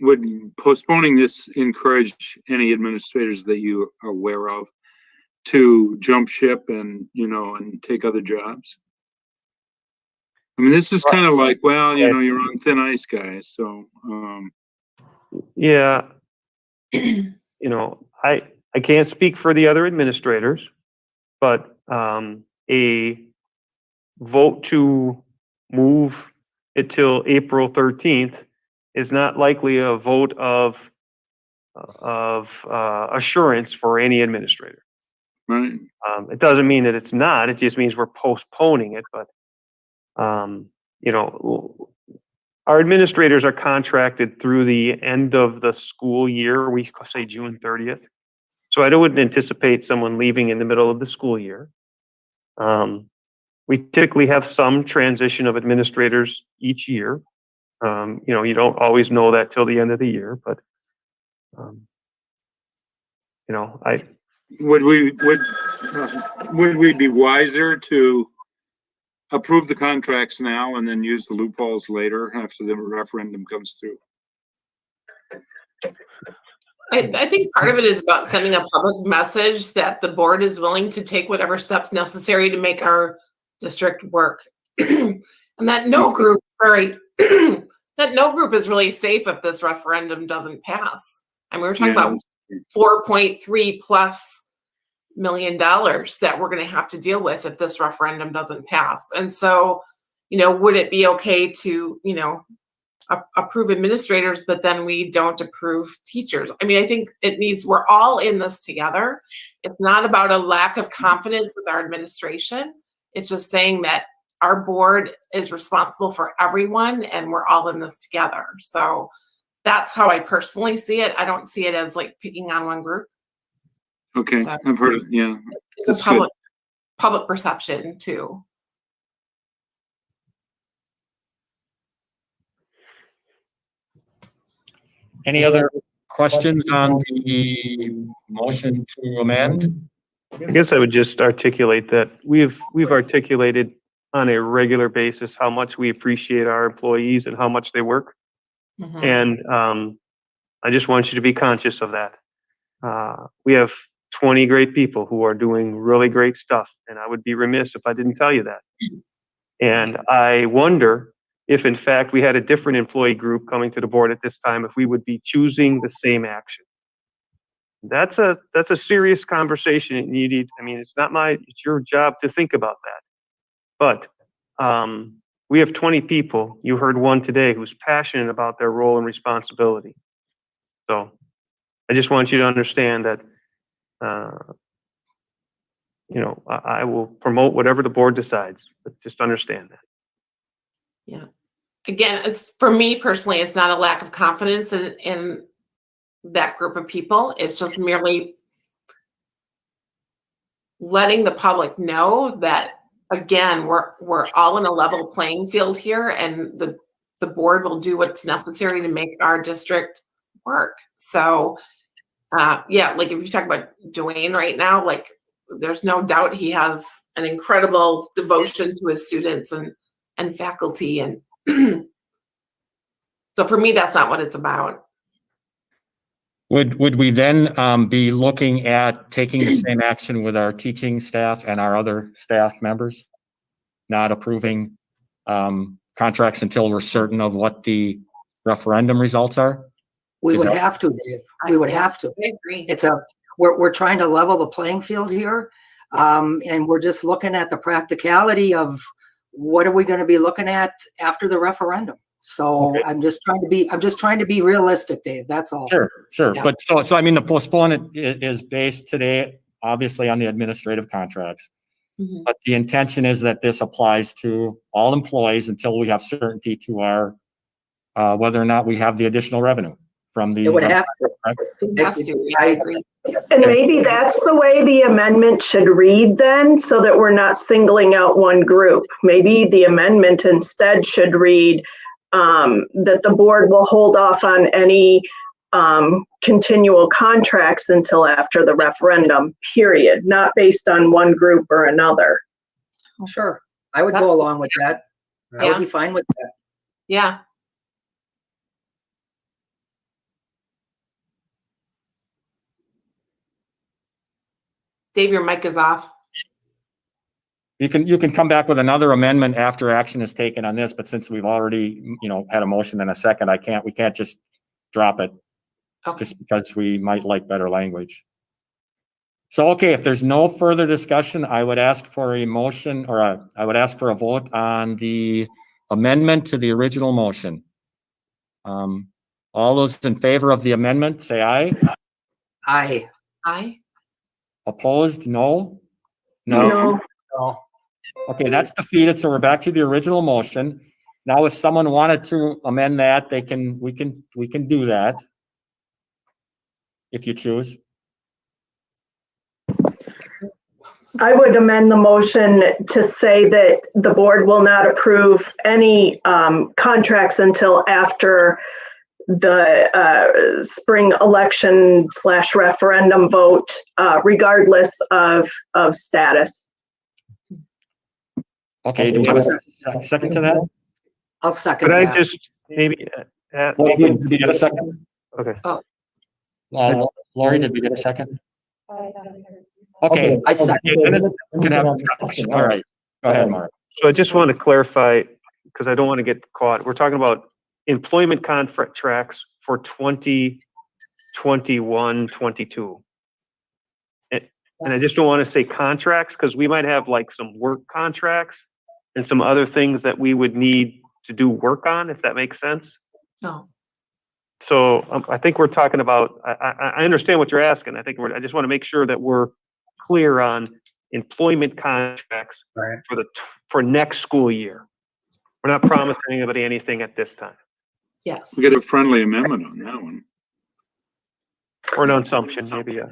S5: Would postponing this encourage any administrators that you are aware of to jump ship and, and take other jobs? I mean, this is kind of like, well, you're on thin ice, guys. So,
S20: yeah, I can't speak for the other administrators, but a vote to move it till April 13th is not likely a vote of assurance for any administrator.
S5: Right.
S20: It doesn't mean that it's not, it just means we're postponing it, but, you know, our administrators are contracted through the end of the school year, we say June 30th. So I wouldn't anticipate someone leaving in the middle of the school year. We typically have some transition of administrators each year. You know, you don't always know that till the end of the year, but, you know,
S5: would we be wiser to approve the contracts now and then use the loopholes later after the referendum comes through?
S19: I think part of it is about sending a public message that the board is willing to take whatever steps necessary to make our district work. And that no group, that no group is really safe if this referendum doesn't pass. And we were talking about $4.3+ million that we're going to have to deal with if this referendum doesn't pass. And so, you know, would it be okay to, you know, approve administrators, but then we don't approve teachers? I mean, I think it needs, we're all in this together. It's not about a lack of confidence with our administration. It's just saying that our board is responsible for everyone and we're all in this together. So that's how I personally see it. I don't see it as like picking on one group.
S5: Okay,
S19: So
S5: I've heard it. Yeah,
S19: it's a public perception too.
S1: Any other questions on the motion to amend?
S20: I guess I would just articulate that we've articulated on a regular basis how much we appreciate our employees and how much they work. And I just want you to be conscious of that. We have 20 great people who are doing really great stuff, and I would be remiss if I didn't tell you that. And I wonder if in fact we had a different employee group coming to the board at this time, if we would be choosing the same action. That's a serious conversation. You need, I mean, it's your job to think about that. But we have 20 people. You heard one today who's passionate about their role and responsibility. So I just want you to understand that, you know, I will promote whatever the board decides, but just understand that.
S19: Yeah. Again, it's, for me personally, it's not a lack of confidence in that group of people. It's just merely letting the public know that, again, we're all in a level playing field here, and the board will do what's necessary to make our district work. So yeah, like if you talk about Dwayne right now, like there's no doubt he has an incredible devotion to his students and faculty. And so for me, that's not what it's about.
S1: Would we then be looking at taking the same action with our teaching staff and our other staff members? Not approving contracts until we're certain of what the referendum results are?
S3: We would have to, Dave. We would have to.
S19: I agree.
S3: It's we're trying to level the playing field here. And we're just looking at the practicality of what are we going to be looking at after the referendum. So okay. I'm just trying to be realistic, Dave. That's all.
S1: Sure.
S3: Yeah.
S1: But so I mean, the postponement is based today, obviously, on the administrative contracts. Mm-hmm. But the intention is that this applies to all employees until we have certainty to our whether or not we have the additional revenue from the.
S3: It would have to.
S1: Right?
S19: It has to. I agree.
S17: And maybe that's the way the amendment should read then, so that we're not singling out one group. Maybe the amendment instead should read that the board will hold off on any continual contracts until after the referendum, period, not based on one group or another.
S3: Sure. I would go along with that. I would be fine with that.
S19: Yeah. Dave, your mic is off.
S1: You can come back with another amendment after action is taken on this, but since we've already, had a motion and a second, we can't just drop it. Okay. Just because we might like better language. So, okay, if there's no further discussion, I would ask for a motion, or I would ask for a vote on the amendment to the original motion. All those in favor of the amendment, say aye.
S3: Aye.
S19: Aye.
S1: Opposed, no?
S4: No.
S1: Okay, that's defeated, so we're back to the original motion. Now, if someone wanted to amend that, we can do that. If you choose.
S17: I would amend the motion to say that the board will not approve any contracts until after the spring election / referendum vote, regardless of status.
S1: Okay, do we have a second to that?
S3: I'll second
S20: Could
S3: that.
S20: I just maybe,
S1: Did we get a second?
S20: okay.
S1: Lori, did we get a second? Okay.
S3: I second.
S1: We can have a discussion. All right, go ahead, Mark.
S20: So I just want to clarify, because I don't want to get caught. We're talking about employment contracts for 2021, 22. And I just don't want to say contracts, because we might have like some work contracts and some other things that we would need to do work on, if that makes sense.
S19: No.
S20: So I think we're talking about, I understand what you're asking. I just want to make sure that we're clear on employment contracts for next school year. We're not promising anybody anything at this time.
S19: Yes.
S5: We get a friendly amendment on that one.
S20: Or an assumption, maybe, yeah.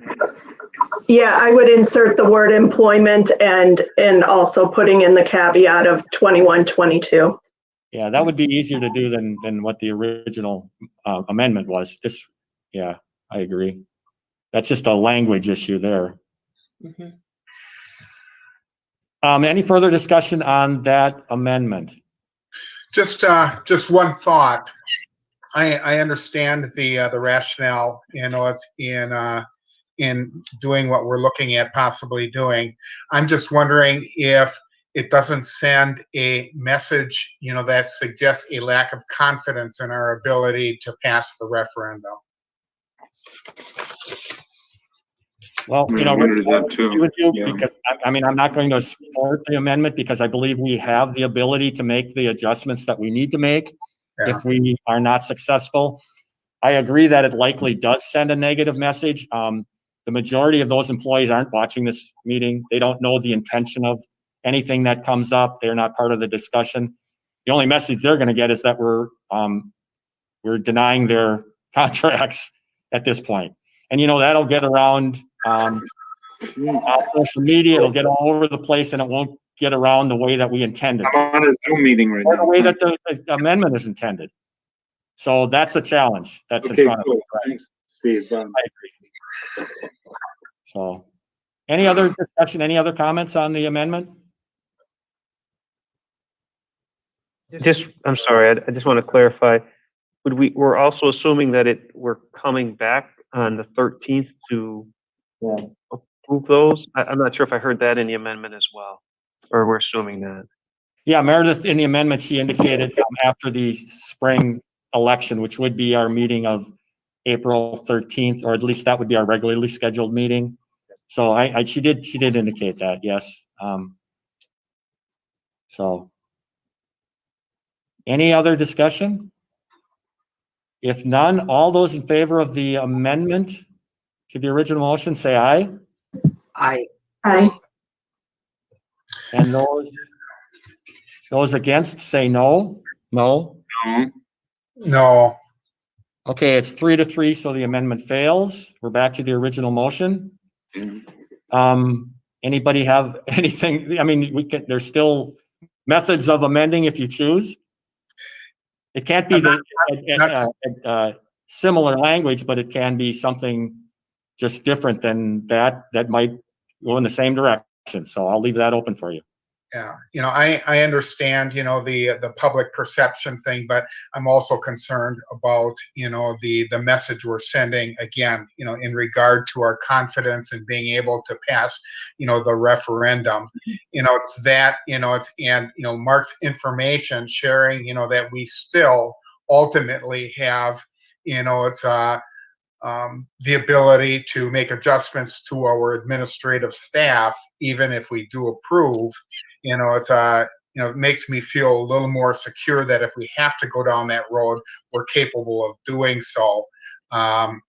S17: Yeah, I would insert the word employment and also putting in the caveat of 21, 22.
S1: Yeah, that would be easier to do than what the original amendment was. Yeah, I agree. That's just a language issue there.
S19: Mhm.
S1: Any further discussion on that amendment?
S4: Just one thought. I understand the rationale, it's in doing what we're looking at possibly doing. I'm just wondering if it doesn't send a message, that suggests a lack of confidence in our ability to pass the referendum.
S1: Well,
S5: I wondered that too.
S1: with you
S5: Yeah.
S1: because I'm not going to support the amendment because I believe we have the ability to make the adjustments that we need to make if we are not successful. I agree that it likely does send a negative message. The majority of those employees aren't watching this meeting. They don't know the intention of anything that comes up. They're not part of the discussion. The only message they're going to get is that we're denying their contracts at this point. And that'll get around social media. It'll get all over the place, and it won't get around the way that we intended.
S5: I'm on a Zoom meeting right now.
S1: The way that the amendment is intended. So that's a challenge that's in front of us. Right?
S5: Thanks, Steve.
S1: I agree. So, any other discussion? Any other comments on the amendment?
S20: I'm sorry, I just want to clarify. We're also assuming that we're coming back on the 13th to approve those? I'm not sure if I heard that in the amendment as well, or we're assuming that.
S1: Yeah, Meredith, in the amendment, she indicated after the spring election, which would be our meeting of April 13th, or at least that would be our regularly scheduled meeting. So she did indicate that, yes. So any other discussion? If none, all those in favor of the amendment to the original motion, say aye.
S3: Aye.
S17: Aye.
S1: And those against, say no. No.
S4: No.
S1: Okay, it's 3-3, so the amendment fails. We're back to the original motion. Anybody have anything? I mean, there's still methods of amending if you choose. It can't be similar language, but it can be something just different than that might go in the same direction. So I'll leave that open for you.
S4: Yeah, I understand, the public perception thing, but I'm also concerned about, the message we're sending again, in regard to our confidence in being able to pass, the referendum. It's that, Mark's information sharing, that we still ultimately have, the ability to make adjustments to our administrative staff, even if we do approve. It's it makes me feel a little more secure that if we have to go down that road, we're capable of doing so. I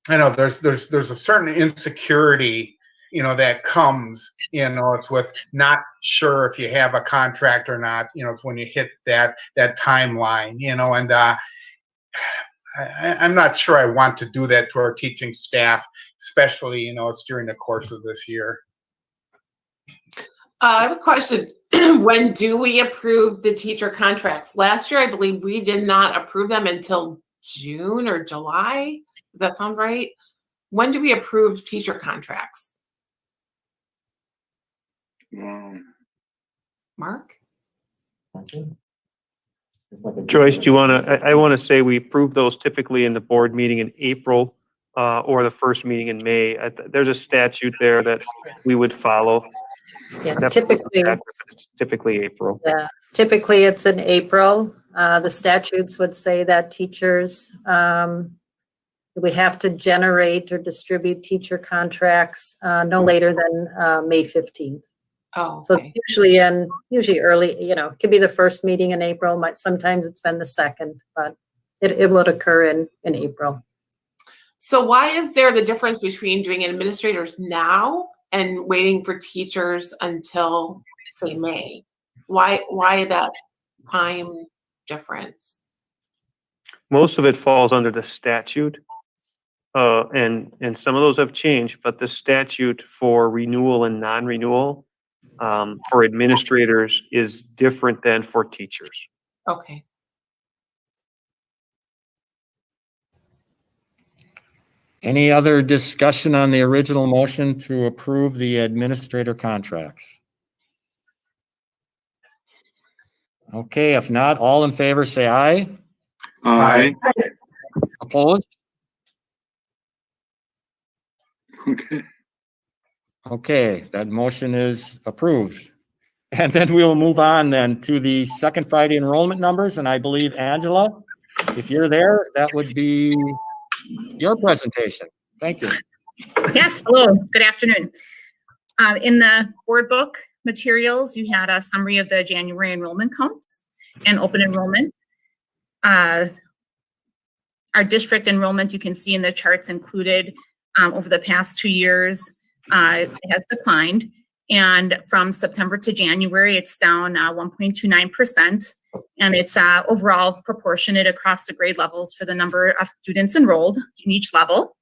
S4: know there's a certain insecurity, that comes, it's with not sure if you have a contract or not. It's when you hit that timeline, and I'm not sure I want to do that to our teaching staff, especially, it's during the course of this year.
S19: I have a question. When do we approve the teacher contracts? Last year, I believe we did not approve them until June or July. Does that sound right? When do we approve teacher contracts? Mark?
S20: Joyce, do you want to, I want to say we approve those typically in the board meeting in April or the first meeting in May. There's a statute there that we would follow.
S18: Yeah,
S20: That's typically April.
S18: Yeah, typically it's in April. The statutes would say that teachers, we have to generate or distribute teacher contracts no later than May 15th.
S19: Oh,
S18: okay. So usually early, it could be the first meeting in April. Sometimes it's been the second, but it would occur in April.
S19: So why is there the difference between doing administrators now and waiting for teachers until, say, May? Why that time difference?
S20: Most of it falls under the statute, and some of those have changed, but the statute for renewal and non-renewal for administrators is different than for teachers.
S19: Okay.
S1: Any other discussion on the original motion to approve the administrator contracts? Okay, if not, all in favor say aye.
S5: Aye.
S1: Opposed?
S5: Okay.
S1: Okay, that motion is approved. And then we'll move on then to the second Friday enrollment numbers. And I believe, Angela, if you're there, that would be your presentation. Thank you.
S21: Yes, hello, good afternoon. In the board book materials, you had a summary of the January enrollment counts and open enrollment. Our district enrollment, you can see in the charts included over the past 2 years, it has declined. And from September to January, it's down 1.29%. And it's overall proportionate across the grade levels for the number of students enrolled in each level.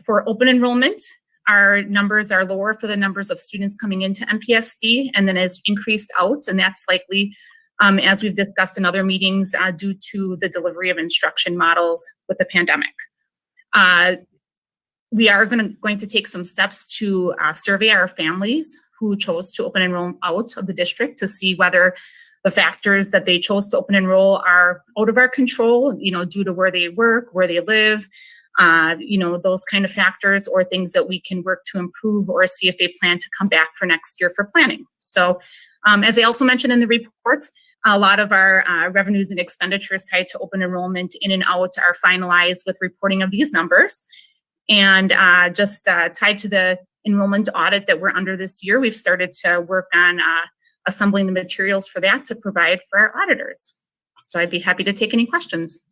S21: For open enrollment, our numbers are lower for the numbers of students coming into MPSD, and then has increased out. And that's likely, as we've discussed in other meetings, due to the delivery of instruction models with the pandemic. We are going to take some steps to survey our families who chose to open enroll out of the district to see whether the factors that they chose to open enroll are out of our control, due to where they work, where they live, those kind of factors, or things that we can work to improve or see if they plan to come back for next year for planning. So as I also mentioned in the report, a lot of our revenues and expenditures tied to open enrollment in and out are finalized with reporting of these numbers. And just tied to the enrollment audit that we're under this year, we've started to work on assembling the materials for that to provide for our auditors. So I'd be happy to take any questions.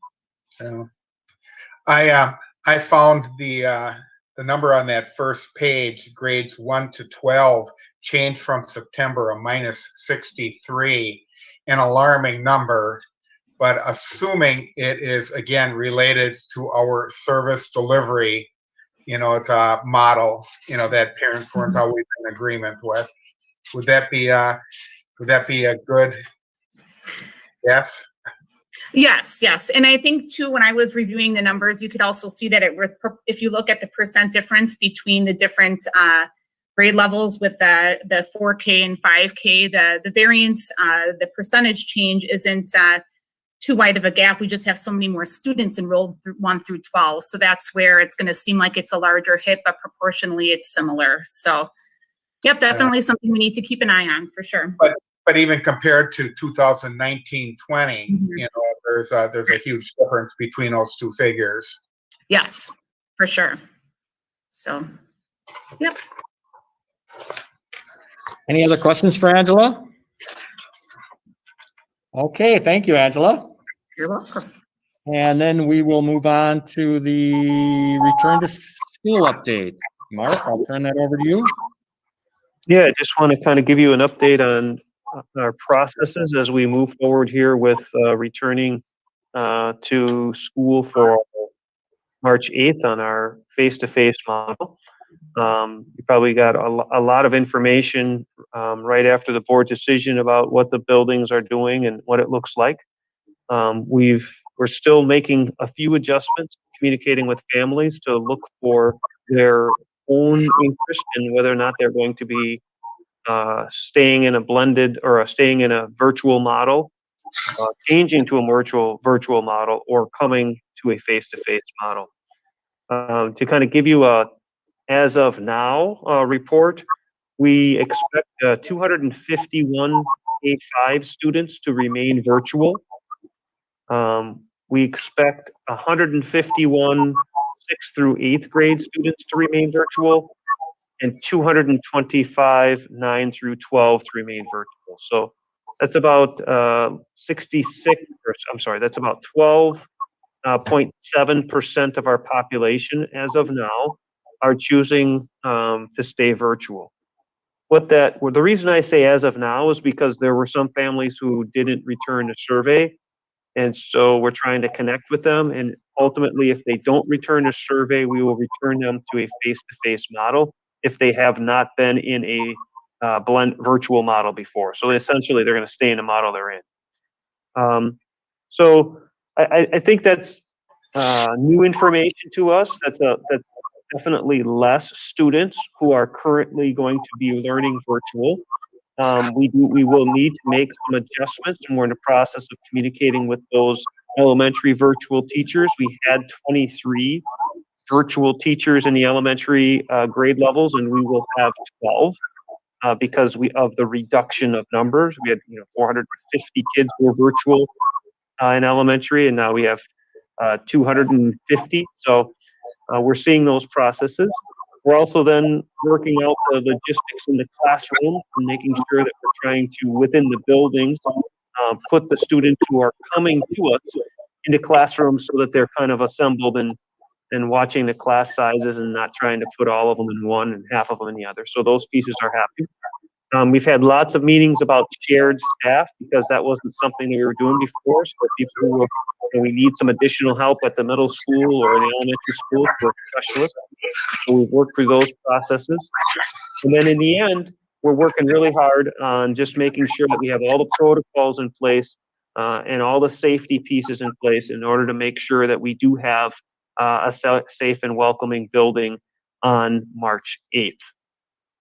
S4: I found the number on that first page, grades 1 to 12, changed from September, a -63, an alarming number. But assuming it is again related to our service delivery, it's a model, that parents weren't always in agreement with. Would that be a good yes?
S21: Yes. And I think too, when I was reviewing the numbers, you could also see that it was, if you look at the percent difference between the different grade levels with the 4K and 5K, the variance, the percentage change isn't too wide of a gap. We just have so many more students enrolled through 1 through 12. So that's where it's going to seem like it's a larger hit, but proportionally it's similar. So yep, definitely something we need to keep an eye on for sure.
S4: But even compared to 2019-20, there's a huge difference between those two figures.
S21: Yes, for sure. So, yep.
S1: Any other questions for Angela? Okay, thank you, Angela.
S21: You're welcome.
S1: And then we will move on to the return to school update. Mark, I'll turn that over to you.
S20: Yeah, I just want to kind of give you an update on our processes as we move forward here with returning to school for March 8th on our face-to-face model. You probably got a lot of information right after the board decision about what the buildings are doing and what it looks like. We're still making a few adjustments, communicating with families to look for their own interest in whether or not they're going to be staying in a blended or staying in a virtual model, changing to a virtual model, or coming to a face-to-face model. To kind of give you a as of now report, we expect 251 K-5 students to remain virtual. We expect 151 6th through 8th grade students to remain virtual, and 225 9 through 12 to remain virtual. So that's about 12.7% of our population as of now are choosing to stay virtual. The reason I say as of now is because there were some families who didn't return a survey, and so we're trying to connect with them, and ultimately if they don't return a survey, we will return them to a face-to-face model if they have not been in a virtual model before. So essentially they're going to stay in the model they're in. So I think that's new information to us. That's definitely less students who are currently going to be learning virtual. We will need to make some adjustments, and we're in the process of communicating with those elementary virtual teachers. We had 23 virtual teachers in the elementary grade levels, and we will have 12 because of the reduction of numbers. We had 450 kids who were virtual in elementary, and now we have 250. So we're seeing those processes. We're also then working out the logistics in the classroom and making sure that we're trying to, within the buildings, put the students who are coming to us into classrooms so that they're kind of assembled and watching the class sizes and not trying to put all of them in one and half of them in the other. So those pieces are happening. We've had lots of meetings about shared staff because that wasn't something that we were doing before. So people who we need some additional help at the middle school or the elementary school for specialists. So we've worked through those processes. And then in the end, we're working really hard on just making sure that we have all the protocols in place and all the safety pieces in place in order to make sure that we do have a safe and welcoming building on March 8th.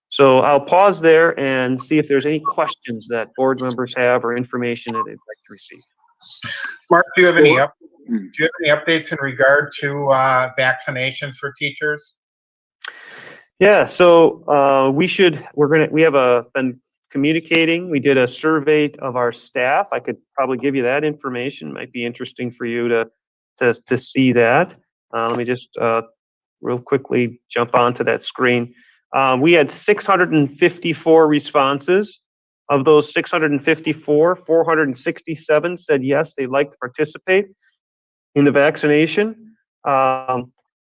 S20: So I'll pause there and see if there's any questions that board members have or information that they'd like to receive.
S4: Mark, do you have any updates in regard to vaccinations for teachers?
S20: Yeah, so we have been communicating. We did a survey of our staff. I could probably give you that information. It might be interesting for you to see that. Let me just real quickly jump onto that screen. We had 654 responses. Of those 654, 467 said yes, they'd like to participate in the vaccination.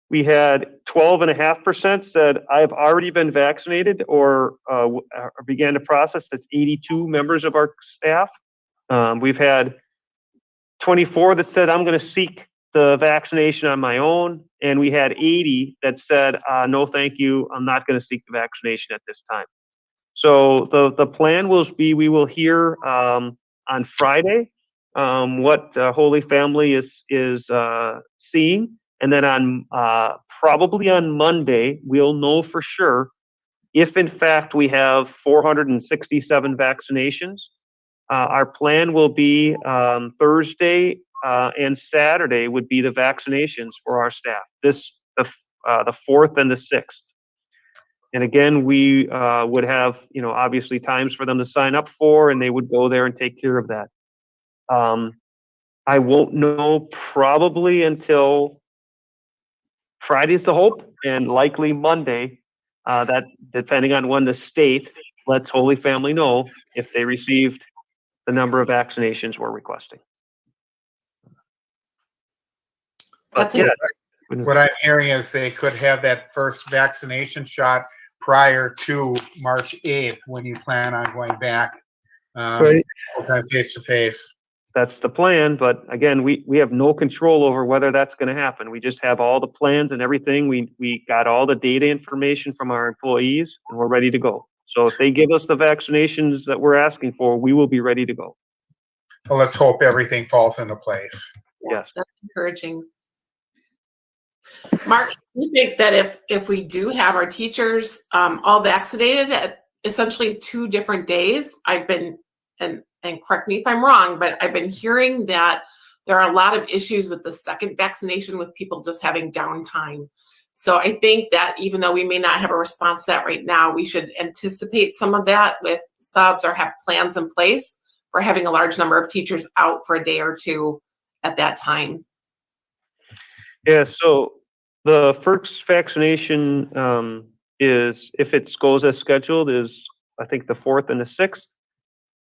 S20: We had 12.5% said, I've already been vaccinated or began the process. That's 82 members of our staff. We've had 24 that said, I'm going to seek the vaccination on my own. And we had 80 that said, no, thank you. I'm not going to seek the vaccination at this time. So the plan will be, we will hear on Friday what Holy Family is seeing. And then on probably on Monday, we'll know for sure if in fact we have 467 vaccinations. Our plan will be Thursday and Saturday would be the vaccinations for our staff. The 4th and the 6th. And again, we would have, obviously times for them to sign up for, and they would go there and take care of that. I won't know probably until Friday's the hope, and likely Monday, that depending on when the state lets Holy Family know if they received the number of vaccinations we're requesting.
S19: That's
S20: yeah,
S4: What I'm hearing is they could have that first vaccination shot prior to March 8th when you plan on going back
S20: Right.
S4: face to face.
S20: That's the plan, but again, we have no control over whether that's going to happen. We just have all the plans and everything. We got all the data information from our employees, and we're ready to go. So if they give us the vaccinations that we're asking for, we will be ready to go.
S4: Well, let's hope everything falls into place.
S20: Yes.
S19: That's encouraging. Mark, you think that if we do have our teachers all vaccinated at essentially 2 different days, I've been, and correct me if I'm wrong, but I've been hearing that there are a lot of issues with the second vaccination with people just having downtime. So I think that even though we may not have a response to that right now, we should anticipate some of that with subs or have plans in place for having a large number of teachers out for a day or 2 at that time.
S20: Yeah, so the first vaccination is, if it goes as scheduled, is I think the 4th and the 6th.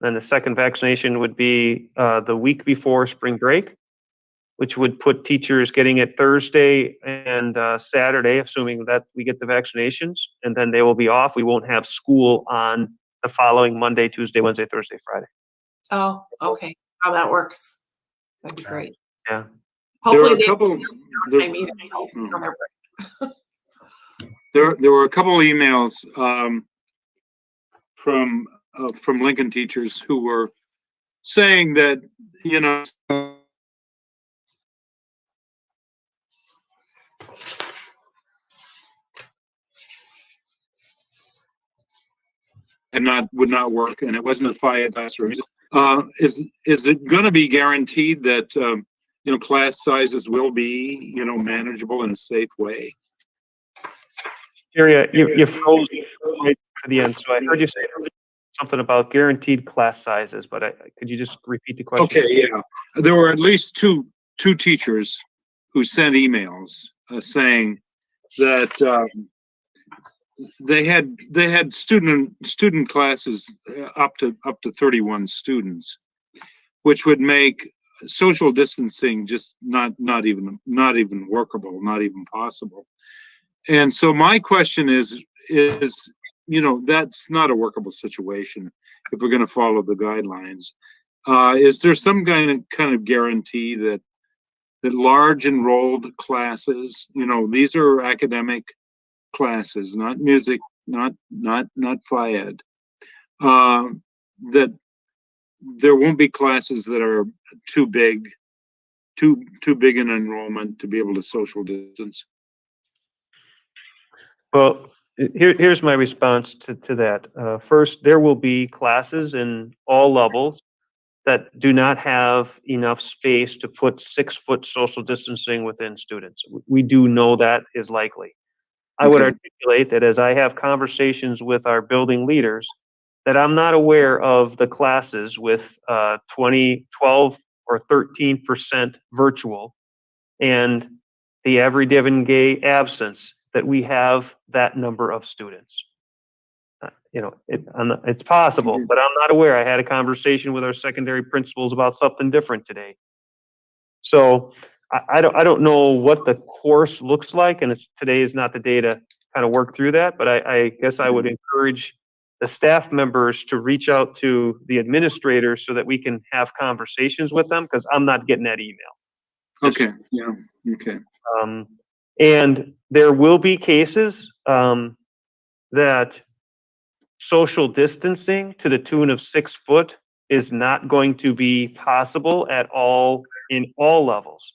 S20: Then the second vaccination would be the week before spring break, which would put teachers getting it Thursday and Saturday, assuming that we get the vaccinations, and then they will be off. We won't have school on the following Monday, Tuesday, Wednesday, Thursday, Friday.
S19: Oh, okay. How that works. That'd be great.
S20: Yeah.
S19: Hopefully
S5: There were a couple.
S19: I mean, I don't remember.
S5: There were a couple of emails from Lincoln teachers who were saying that, you know, and would not work, and it wasn't a FIA classroom. Is it going to be guaranteed that you know, class sizes will be, you know, manageable in a safe way?
S20: Syria, you froze right to the end, so I heard you say something about guaranteed class sizes, but could you just repeat the question?
S5: Okay, yeah. There were at least two teachers who sent emails saying that they had student classes up to 31 students, which would make social distancing just not even workable, not even possible. And so my question is, you know, that's not a workable situation if we're going to follow the guidelines. Is there some kind of guarantee that large enrolled classes, you know, these are academic classes, not music, not FIED, that there won't be classes that are too big in enrollment to be able to social distance?
S20: Well, here's my response to that. First, there will be classes in all levels that do not have enough space to put 6-foot social distancing within students. We do know that is likely. I would articulate that as I have conversations with our building leaders, that I'm not aware of the classes with 12 or 13% virtual and the every given day absence, that we have that number of students. You know, it's possible, but I'm not aware. I had a conversation with our secondary principals about something different today. So I don't know what the course looks like, and today is not the day to kind of work through that, but I guess I would encourage the staff members to reach out to the administrators so that we can have conversations with them, because I'm not getting that email.
S5: Okay, yeah, okay.
S20: And there will be cases that social distancing to the tune of 6 foot is not going to be possible at all in all levels.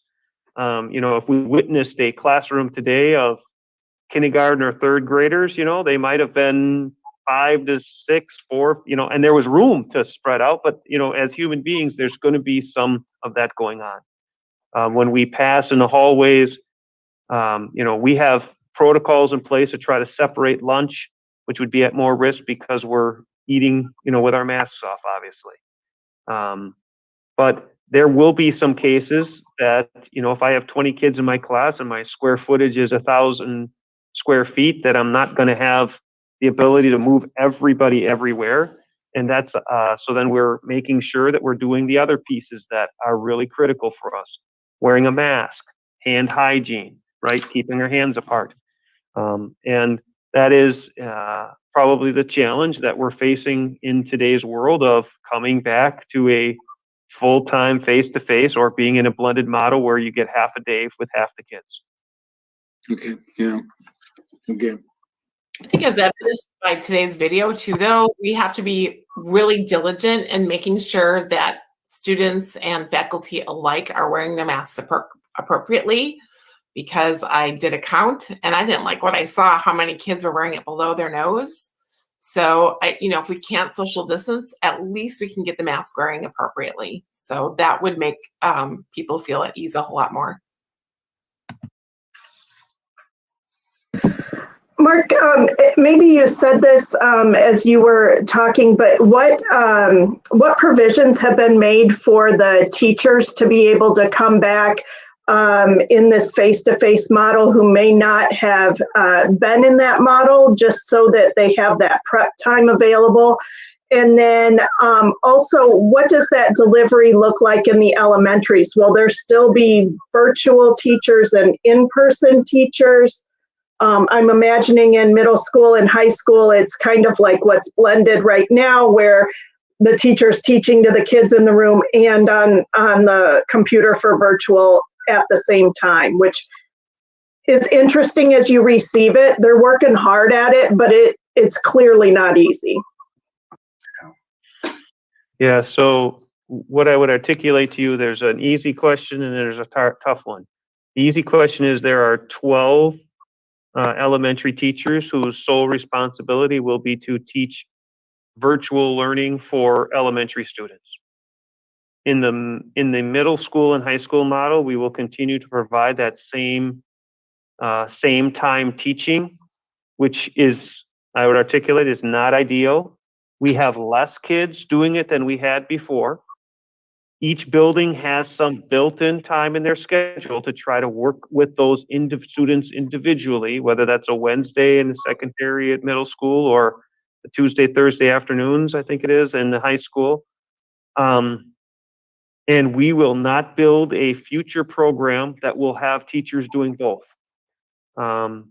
S20: You know, if we witnessed a classroom today of kindergarten or 3rd graders, you know, they might have been 5 to 6, 4, you know, and there was room to spread out, but, you know, as human beings, there's going to be some of that going on. When we pass in the hallways, you know, we have protocols in place to try to separate lunch, which would be at more risk because we're eating, you know, with our masks off, obviously. But there will be some cases that, you know, if I have 20 kids in my class and my square footage is 1,000 square feet, that I'm not going to have the ability to move everybody everywhere. And that's, so then we're making sure that we're doing the other pieces that are really critical for us. Wearing a mask, hand hygiene, right? Keeping our hands apart. And that is probably the challenge that we're facing in today's world of coming back to a full-time face-to-face or being in a blended model where you get half a day with half the kids.
S5: Okay, yeah. Okay.
S19: I think as evidenced by today's video too, though, we have to be really diligent in making sure that students and faculty alike are wearing their masks appropriately, because I did a count and I didn't like what I saw, how many kids were wearing it below their nose. So if we can't social distance, at least we can get the mask wearing appropriately. So that would make people feel at ease a whole lot more.
S17: Mark, maybe you said this as you were talking, but what provisions have been made for the teachers to be able to come back in this face-to-face model who may not have been in that model, just so that they have that prep time available? And then also, what does that delivery look like in the elementaries? Will there still be virtual teachers and in-person teachers? I'm imagining in middle school and high school, it's kind of like what's blended right now, where the teacher's teaching to the kids in the room and on the computer for virtual at the same time, which is interesting as you receive it. They're working hard at it, but it's clearly not easy.
S20: Yeah, so what I would articulate to you, there's an easy question and there's a tough one. The easy question is there are 12 elementary teachers whose sole responsibility will be to teach virtual learning for elementary students. In the middle school and high school model, we will continue to provide that same time teaching, which is, I would articulate, is not ideal. We have less kids doing it than we had before. Each building has some built-in time in their schedule to try to work with those students individually, whether that's a Wednesday in the secondary at middle school or the Tuesday, Thursday afternoons, I think it is, in the high school. And we will not build a future program that will have teachers doing both. No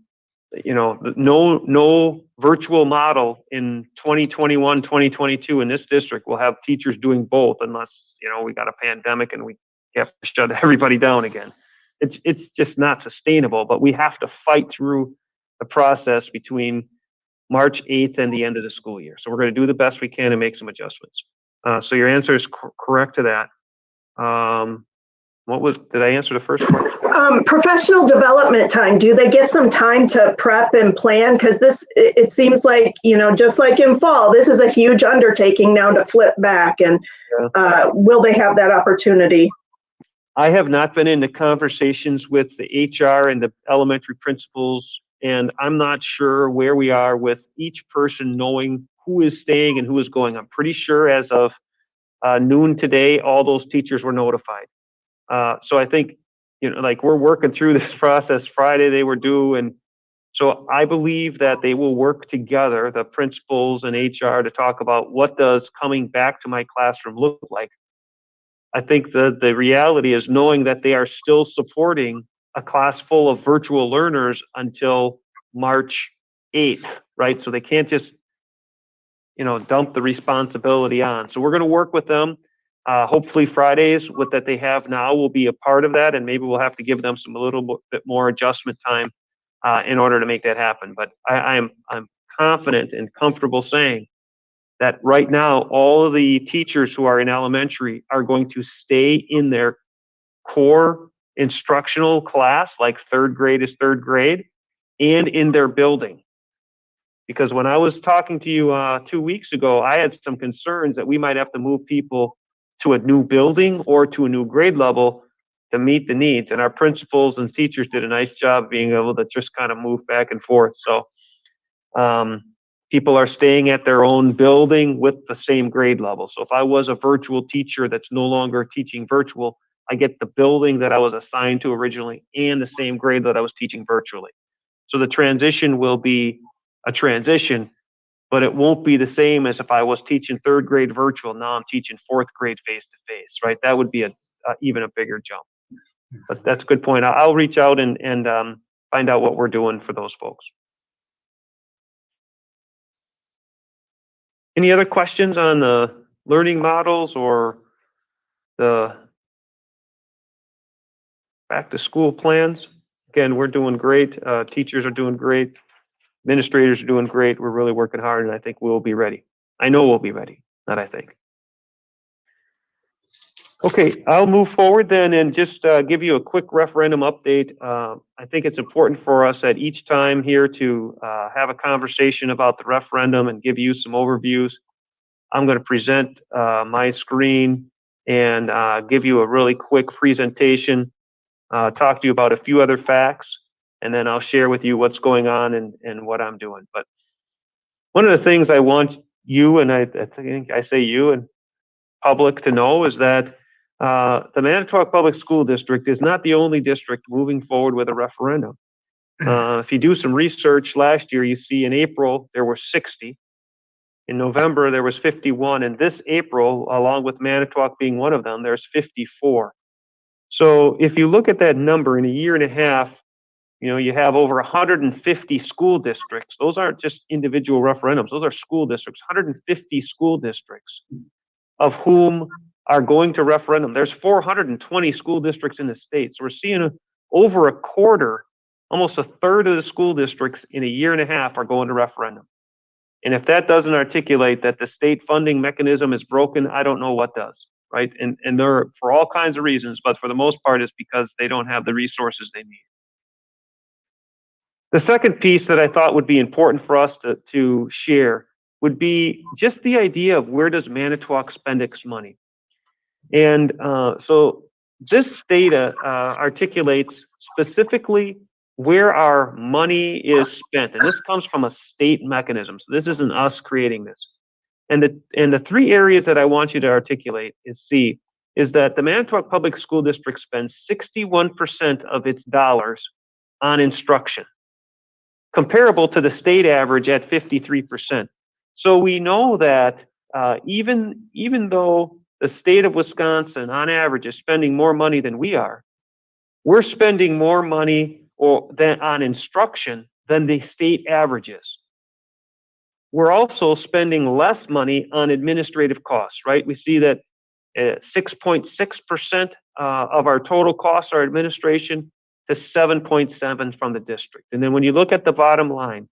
S20: virtual model in 2021, 2022 in this district will have teachers doing both unless, we got a pandemic and we have to shut everybody down again. It's just not sustainable, but we have to fight through the process between March 8th and the end of the school year. So we're going to do the best we can and make some adjustments. So your answer is correct to that. Did I answer the first question?
S17: Professional development time, do they get some time to prep and plan? Because it seems like, just like in fall, this is a huge undertaking now to flip back, and will they have that opportunity?
S20: I have not been into conversations with the HR and the elementary principals, and I'm not sure where we are with each person knowing who is staying and who is going. I'm pretty sure as of noon today, all those teachers were notified. So I think, we're working through this process. Friday they were due. And so I believe that they will work together, the principals and HR, to talk about what does coming back to my classroom look like. I think the reality is knowing that they are still supporting a class full of virtual learners until March 8th, right? So they can't just, dump the responsibility on. So we're going to work with them. Hopefully Fridays that they have now will be a part of that, and maybe we'll have to give them a little bit more adjustment time in order to make that happen. But I'm confident and comfortable saying that right now, all of the teachers who are in elementary are going to stay in their core instructional class, like third grade is third grade, and in their building. Because when I was talking to you 2 weeks ago, I had some concerns that we might have to move people to a new building or to a new grade level to meet the needs. And our principals and teachers did a nice job being able to just kind of move back and forth. So People are staying at their own building with the same grade level. So if I was a virtual teacher that's no longer teaching virtual, I get the building that I was assigned to originally and the same grade that I was teaching virtually. So the transition will be a transition, but it won't be the same as if I was teaching 3rd grade virtual. Now I'm teaching 4th grade face-to-face, right? That would be even a bigger jump. But that's a good point. I'll reach out and find out what we're doing for those folks. Any other questions on the learning models or the back to school plans? Again, we're doing great. Teachers are doing great. Administrators are doing great. We're really working hard, and I think we'll be ready. I know we'll be ready, not I think. Okay, I'll move forward then and just give you a quick referendum update. I think it's important for us at each time here to have a conversation about the referendum and give you some overviews. I'm going to present my screen and give you a really quick presentation, talk to you about a few other facts, and then I'll share with you what's going on and what I'm doing. But one of the things I want you, and I think I say you and public to know, is that the Manitowoc Public School District is not the only district moving forward with a referendum. If you do some research last year, you see in April there were 60. In November, there was 51, and this April, along with Manitowoc being one of them, there's 54. So if you look at that number in a year and a half, you have over 150 school districts. Those aren't just individual referendums. Those are school districts, 150 school districts, of whom are going to referendum. There's 420 school districts in the state. So we're seeing over a quarter, almost a third of the school districts in a year and a half are going to referendum. And if that doesn't articulate that the state funding mechanism is broken, I don't know what does, right? And they're for all kinds of reasons, but for the most part, it's because they don't have the resources they need. The second piece that I thought would be important for us to share would be just the idea of where does Manitowoc spend its money. And so this data articulates specifically where our money is spent. And this comes from a state mechanism. So this isn't us creating this. And the 3 areas that I want you to articulate is that the Manitowoc Public School District spends 61% of its dollars on instruction, comparable to the state average at 53%. So we know that even though the state of Wisconsin, on average, is spending more money than we are, we're spending more money on instruction than the state averages. We're also spending less money on administrative costs, right? We see that 6.6% of our total costs are administration to 7.7% from the district. And then when you look at the bottom line,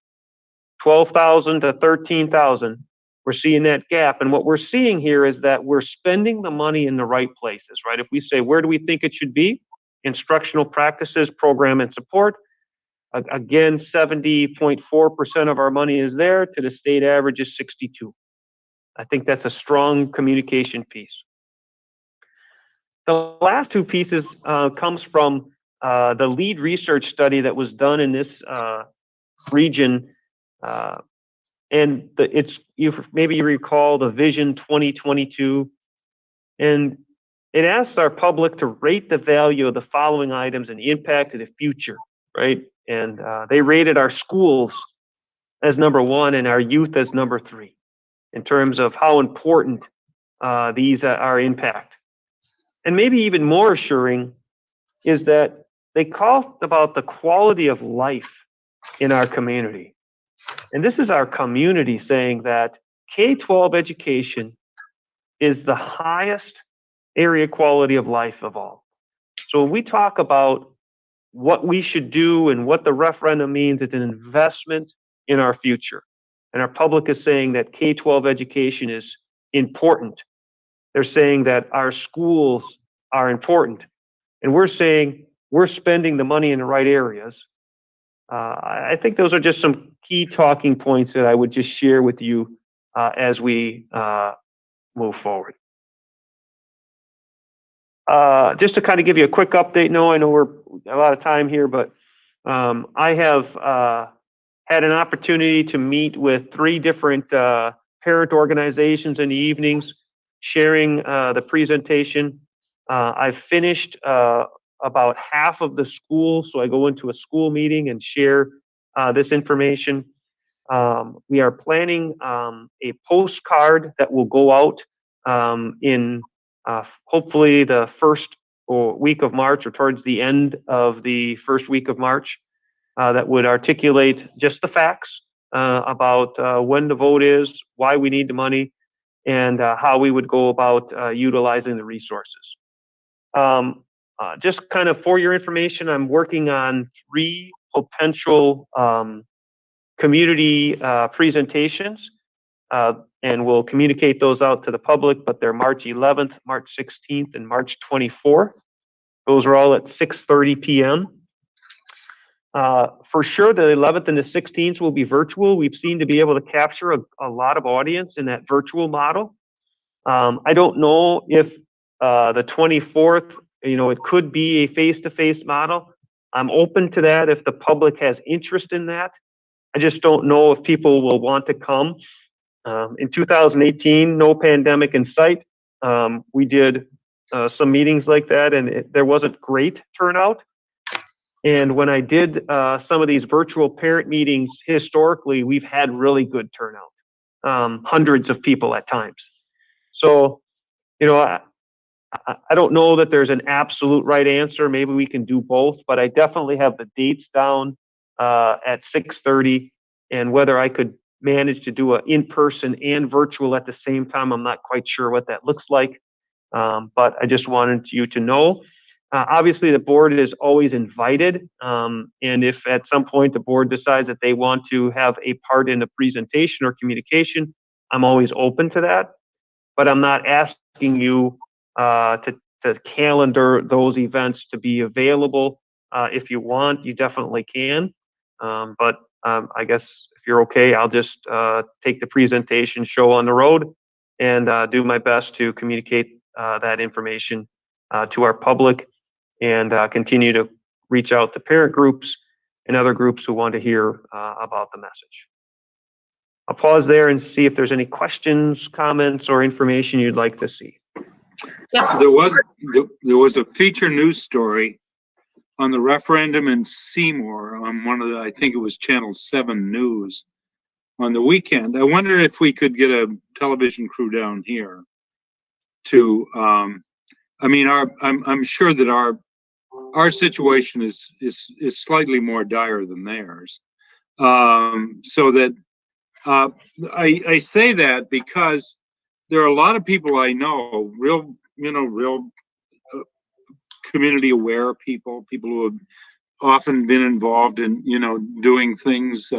S20: 12,000 to 13,000, we're seeing that gap. And what we're seeing here is that we're spending the money in the right places, right? If we say, where do we think it should be? Instructional practices, program, and support. Again, 70.4% of our money is there, to the state average is 62. I think that's a strong communication piece. The last 2 pieces comes from the lead research study that was done in this region. And maybe you recall the Vision 2022. And it asks our public to rate the value of the following items and the impact of the future, right? And they rated our schools as number 1 and our youth as number 3 in terms of how important these are impact. And maybe even more assuring is that they talked about the quality of life in our community. And this is our community saying that K-12 education is the highest area quality of life of all. So when we talk about what we should do and what the referendum means, it's an investment in our future. And our public is saying that K-12 education is important. They're saying that our schools are important. And we're saying we're spending the money in the right areas. I think those are just some key talking points that I would just share with you as we move forward. Just to kind of give you a quick update, I know we're a lot of time here, but I have had an opportunity to meet with 3 different parent organizations in the evenings, sharing the presentation. I've finished about half of the school, so I go into a school meeting and share this information. We are planning a postcard that will go out in hopefully the first week of March or towards the end of the first week of March that would articulate just the facts about when the vote is, why we need the money, and how we would go about utilizing the resources. Just kind of for your information, I'm working on 3 potential community presentations, and we'll communicate those out to the public, but they're March 11th, March 16th, and March 24th. Those are all at 6:30 p.m. For sure, the 11th and the 16th will be virtual. We've seen to be able to capture a lot of audience in that virtual model. I don't know if the 24th, it could be a face-to-face model. I'm open to that if the public has interest in that. I just don't know if people will want to come. In 2018, no pandemic in sight. We did some meetings like that, and there wasn't great turnout. And when I did some of these virtual parent meetings historically, we've had really good turnout, hundreds of people at times. So, I don't know that there's an absolute right answer. Maybe we can do both, but I definitely have the dates down at 6:30, and whether I could manage to do an in-person and virtual at the same time, I'm not quite sure what that looks like. But I just wanted you to know. Obviously, the board is always invited, and if at some point the board decides that they want to have a part in the presentation or communication, I'm always open to that. But I'm not asking you to calendar those events to be available. If you want, you definitely can. But I guess if you're okay, I'll just take the presentation show on the road and do my best to communicate that information to our public and continue to reach out to parent groups and other groups who want to hear about the message. I'll pause there and see if there's any questions, comments, or information you'd like to see.
S19: Yeah.
S5: There was a feature news story on the referendum in Seymour on one of the, I think it was Channel 7 News on the weekend. I wonder if we could get a television crew down here to, I'm sure that our situation is slightly more dire than theirs. So that I say that because there are a lot of people I know, real community aware people who have often been involved in, doing things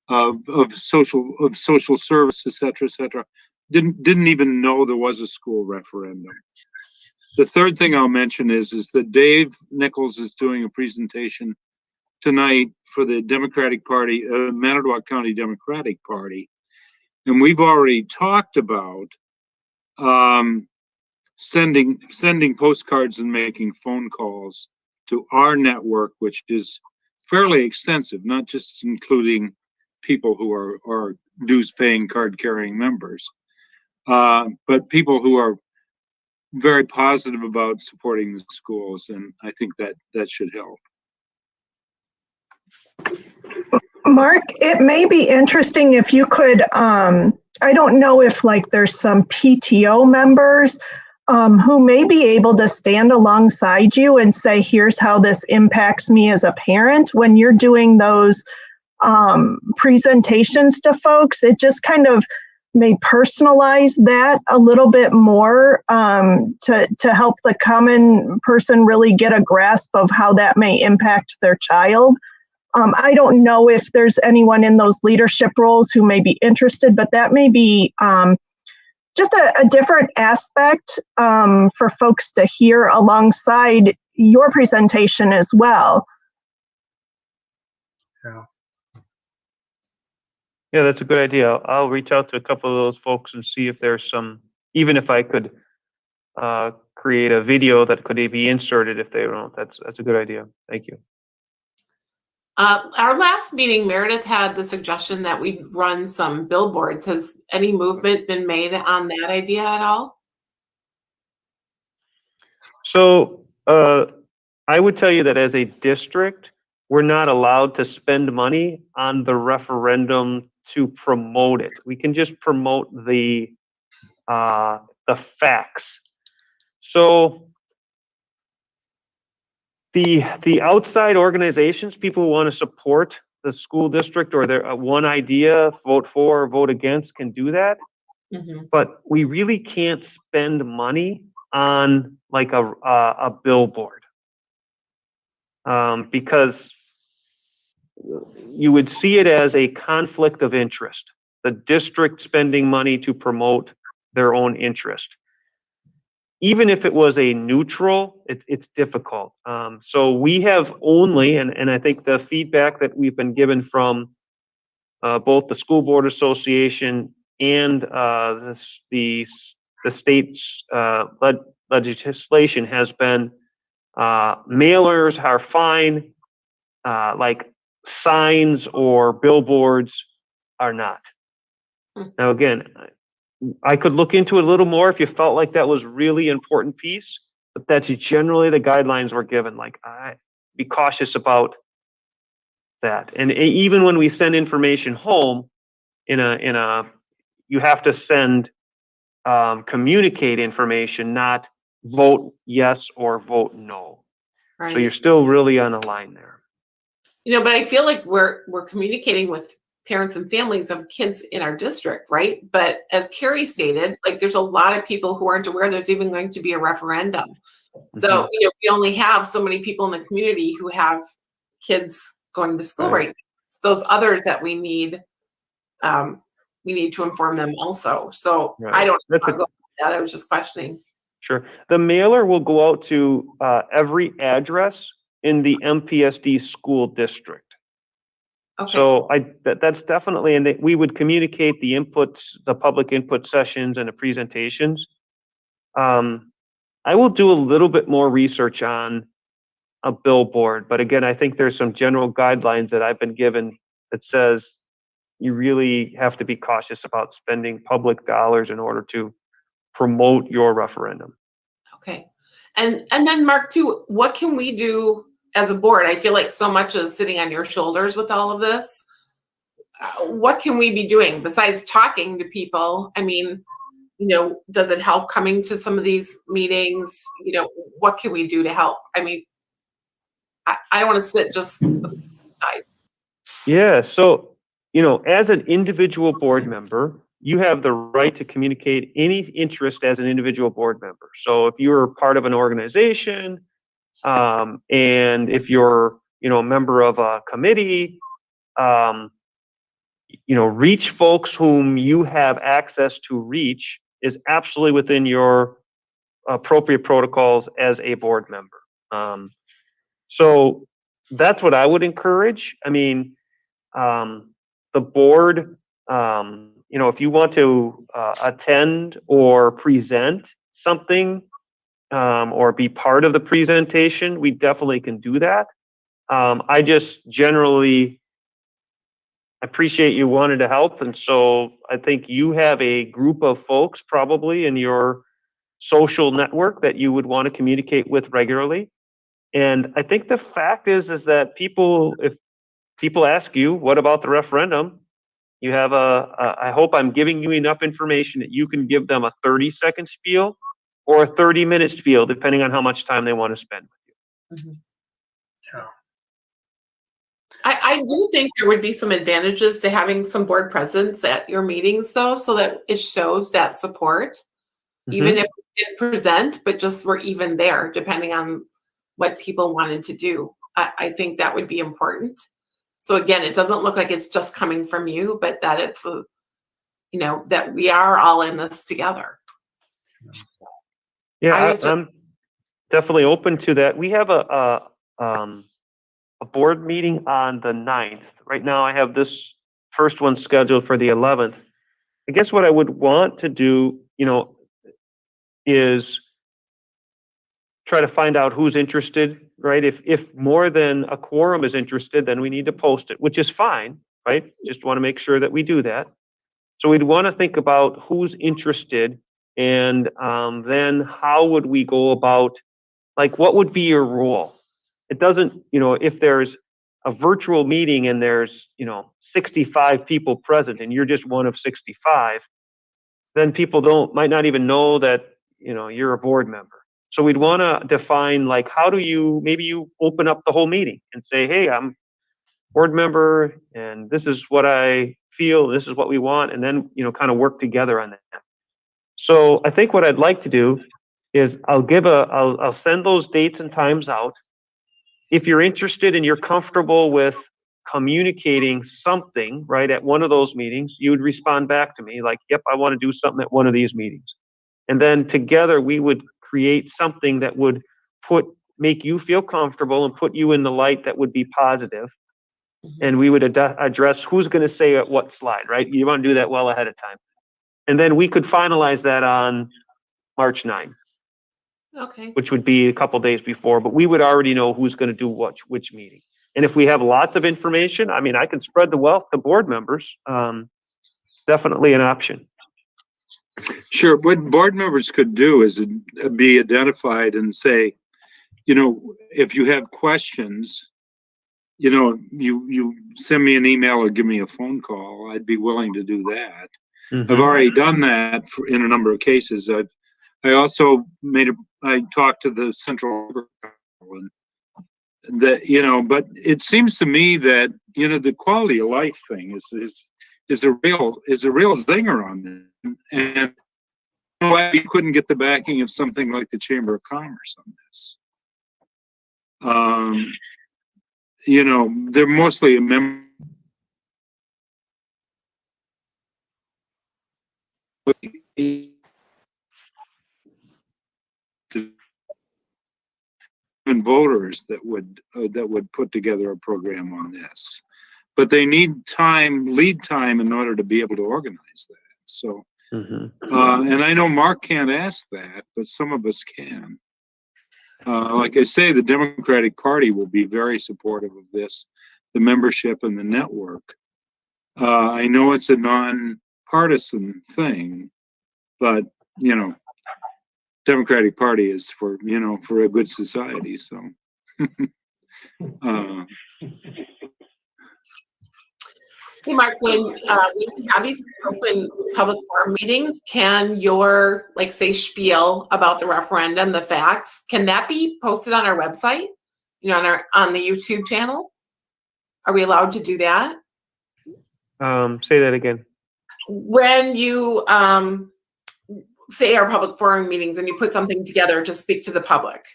S5: of social service, et cetera, didn't even know there was a school referendum. The third thing I'll mention is that Dave Nichols is doing a presentation tonight for the Democratic Party, Manitowoc County Democratic Party. And we've already talked about sending postcards and making phone calls to our network, which is fairly extensive, not just including people who are dues-paying card-carrying members, but people who are very positive about supporting the schools, and I think that should help.
S17: Mark, it may be interesting if you could, I don't know if there's some PTO members who may be able to stand alongside you and say, here's how this impacts me as a parent. When you're doing those presentations to folks, it just kind of may personalize that a little bit more to help the common person really get a grasp of how that may impact their child. I don't know if there's anyone in those leadership roles who may be interested, but that may be just a different aspect for folks to hear alongside your presentation as well.
S20: Yeah, that's a good idea. I'll reach out to a couple of those folks and see if there's some, even if I could create a video that could be inserted if they don't. That's a good idea. Thank you.
S19: Our last meeting, Meredith had the suggestion that we run some billboards. Has any movement been made on that idea at all?
S20: So I would tell you that as a district, we're not allowed to spend money on the referendum to promote it. We can just promote the facts. So the outside organizations, people who want to support the school district or their one idea, vote for or vote against, can do that. But we really can't spend money on like a billboard because you would see it as a conflict of interest. The district spending money to promote their own interest. Even if it was a neutral, it's difficult. So we have only, and I think the feedback that we've been given from both the School Board Association and the state's legislation has been mailers are fine, like signs or billboards are not. Now again, I could look into it a little more if you felt like that was really important piece, but that's generally the guidelines we're given. Like, be cautious about that. And even when we send information home, you have to send communicate information, not vote yes or vote no.
S19: Right.
S20: So you're still really on a line there.
S19: But I feel like we're communicating with parents and families of kids in our district, right? But as Carrie stated, like there's a lot of people who aren't aware there's even going to be a referendum. So, we only have so many people in the community who have kids going to school right now. It's those others that we need to inform them also. So I don't know how to go with that. I was just questioning.
S20: Sure. The mailer will go out to every address in the MPSD school district.
S19: Okay.
S20: So that's definitely, and we would communicate the inputs, the public input sessions and the presentations. I will do a little bit more research on a billboard, but again, I think there's some general guidelines that I've been given that says you really have to be cautious about spending public dollars in order to promote your referendum.
S19: Okay. And then Mark too, what can we do as a board? I feel like so much is sitting on your shoulders with all of this. What can we be doing besides talking to people? I mean, does it help coming to some of these meetings? What can we do to help? I mean, I don't want to sit just side.
S20: Yeah. So, as an individual board member, you have the right to communicate any interest as an individual board member. So if you're part of an organization, and if you're, a member of a committee, reach folks whom you have access to reach is absolutely within your appropriate protocols as a board member. So that's what I would encourage. I mean, the board, if you want to attend or present something or be part of the presentation, we definitely can do that. I just generally appreciate you wanted to help. And so I think you have a group of folks probably in your social network that you would want to communicate with regularly. And I think the fact is that if people ask you, what about the referendum? You have I hope I'm giving you enough information that you can give them a 30-second spiel or a 30-minute spiel, depending on how much time they want to spend with you.
S4: Yeah.
S19: I do think there would be some advantages to having some board presence at your meetings, though, so that it shows that support, even if we didn't present, but just we're even there, depending on what people wanted to do. I think that would be important. So again, it doesn't look like it's just coming from you, but that it's, that we are all in this together.
S20: Yeah, I'm definitely open to that. We have a board meeting on the 9th. Right now I have this first one scheduled for the 11th. I guess what I would want to do, is try to find out who's interested, right? If more than a quorum is interested, then we need to post it, which is fine, right? Just want to make sure that we do that. So we'd want to think about who's interested, and then how would we go about, like, what would be your role? It doesn't, if there's a virtual meeting and there's, 65 people present and you're just one of 65, then people might not even know that, you're a board member. So we'd want to define, like, how do you, maybe you open up the whole meeting and say, hey, I'm board member and this is what I feel, this is what we want, and then, kind of work together on that. So I think what I'd like to do is I'll send those dates and times out. If you're interested and you're comfortable with communicating something, right, at one of those meetings, you would respond back to me like, yep, I want to do something at one of these meetings. And then together we would create something that would make you feel comfortable and put you in the light that would be positive. And we would address who's going to say at what slide, right? You want to do that well ahead of time. And then we could finalize that on March 9th.
S19: Okay.
S20: Which would be a couple days before, but we would already know who's going to do which meeting. And if we have lots of information, I mean, I can spread the wealth to board members. Definitely an option.
S5: Sure. What board members could do is be identified and say, if you have questions, you send me an email or give me a phone call. I'd be willing to do that.
S20: Mm-hmm.
S5: I've already done that in a number of cases. I also I talked to the central that, but it seems to me that, the quality of life thing is a real zinger on them. And why we couldn't get the backing of something like the Chamber of Commerce on this. They're mostly a member and voters that would put together a program on this, but they need lead time in order to be able to organize that. So, and I know Mark can't ask that, but some of us can. Like I say, the Democratic Party will be very supportive of this, the membership and the network. I know it's a non-partisan thing, but Democratic Party is for a good society. So,
S19: Hey, Mark, when we have these open public forum meetings, can your, say, spiel about the referendum, the facts, can that be posted on our website? On the YouTube channel? Are we allowed to do that?
S20: Say that again.
S19: When you say our public forum meetings and you put something together to speak to the public,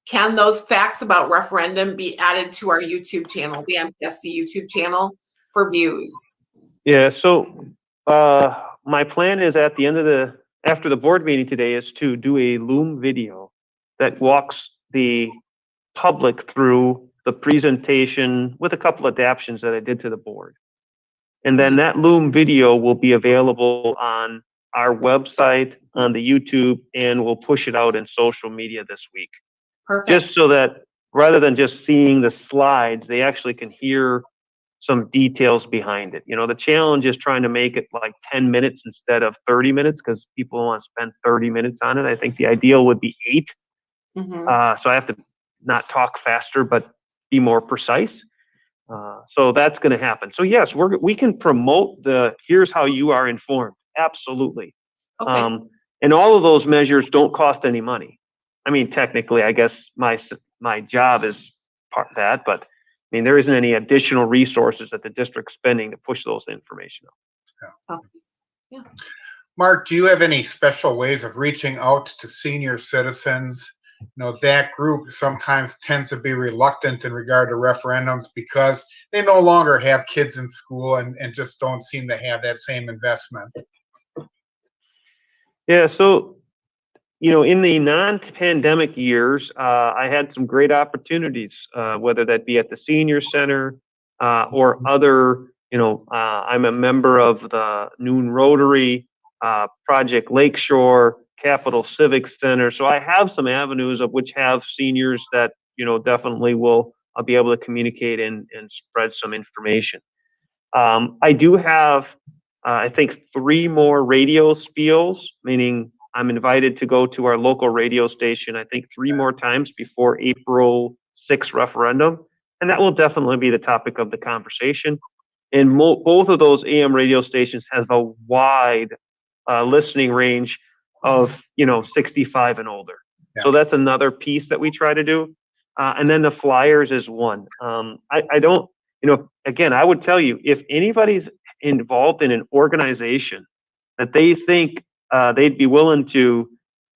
S19: can those facts about referendum be added to our YouTube channel, the MPSC YouTube channel, for views?
S20: Yeah, so my plan is at the end of after the board meeting today is to do a Loom video that walks the public through the presentation with a couple adaptions that I did to the board. And then that Loom video will be available on our website, on the YouTube, and we'll push it out in social media this week.
S19: Perfect.
S20: Just so that rather than just seeing the slides, they actually can hear some details behind it. The challenge is trying to make it like 10 minutes instead of 30 minutes because people want to spend 30 minutes on it. I think the ideal would be 8. So I have to not talk faster, but be more precise. So that's going to happen. So yes, we can promote here's how you are informed. Absolutely.
S19: Okay.
S20: And all of those measures don't cost any money. I mean, technically, I guess my job is part of that, but I mean, there isn't any additional resources that the district's spending to push those information out.
S19: Yeah.
S4: Mark, do you have any special ways of reaching out to senior citizens? That group sometimes tends to be reluctant in regard to referendums because they no longer have kids in school and just don't seem to have that same investment.
S20: Yeah, so in the non-pandemic years, I had some great opportunities, whether that be at the senior center or other, I'm a member of the Noon Rotary, Project Lakeshore, Capitol Civic Center. So I have some avenues of which have seniors that, definitely will be able to communicate and spread some information. I do have, I think, 3 more radio spiels, meaning I'm invited to go to our local radio station, I think 3 more times before April 6th referendum. And that will definitely be the topic of the conversation. And both of those AM radio stations have a wide listening range of, 65 and older.
S4: Yeah.
S20: So that's another piece that we try to do. And then the flyers is one. I don't, again, I would tell you, if anybody's involved in an organization that they think they'd be willing to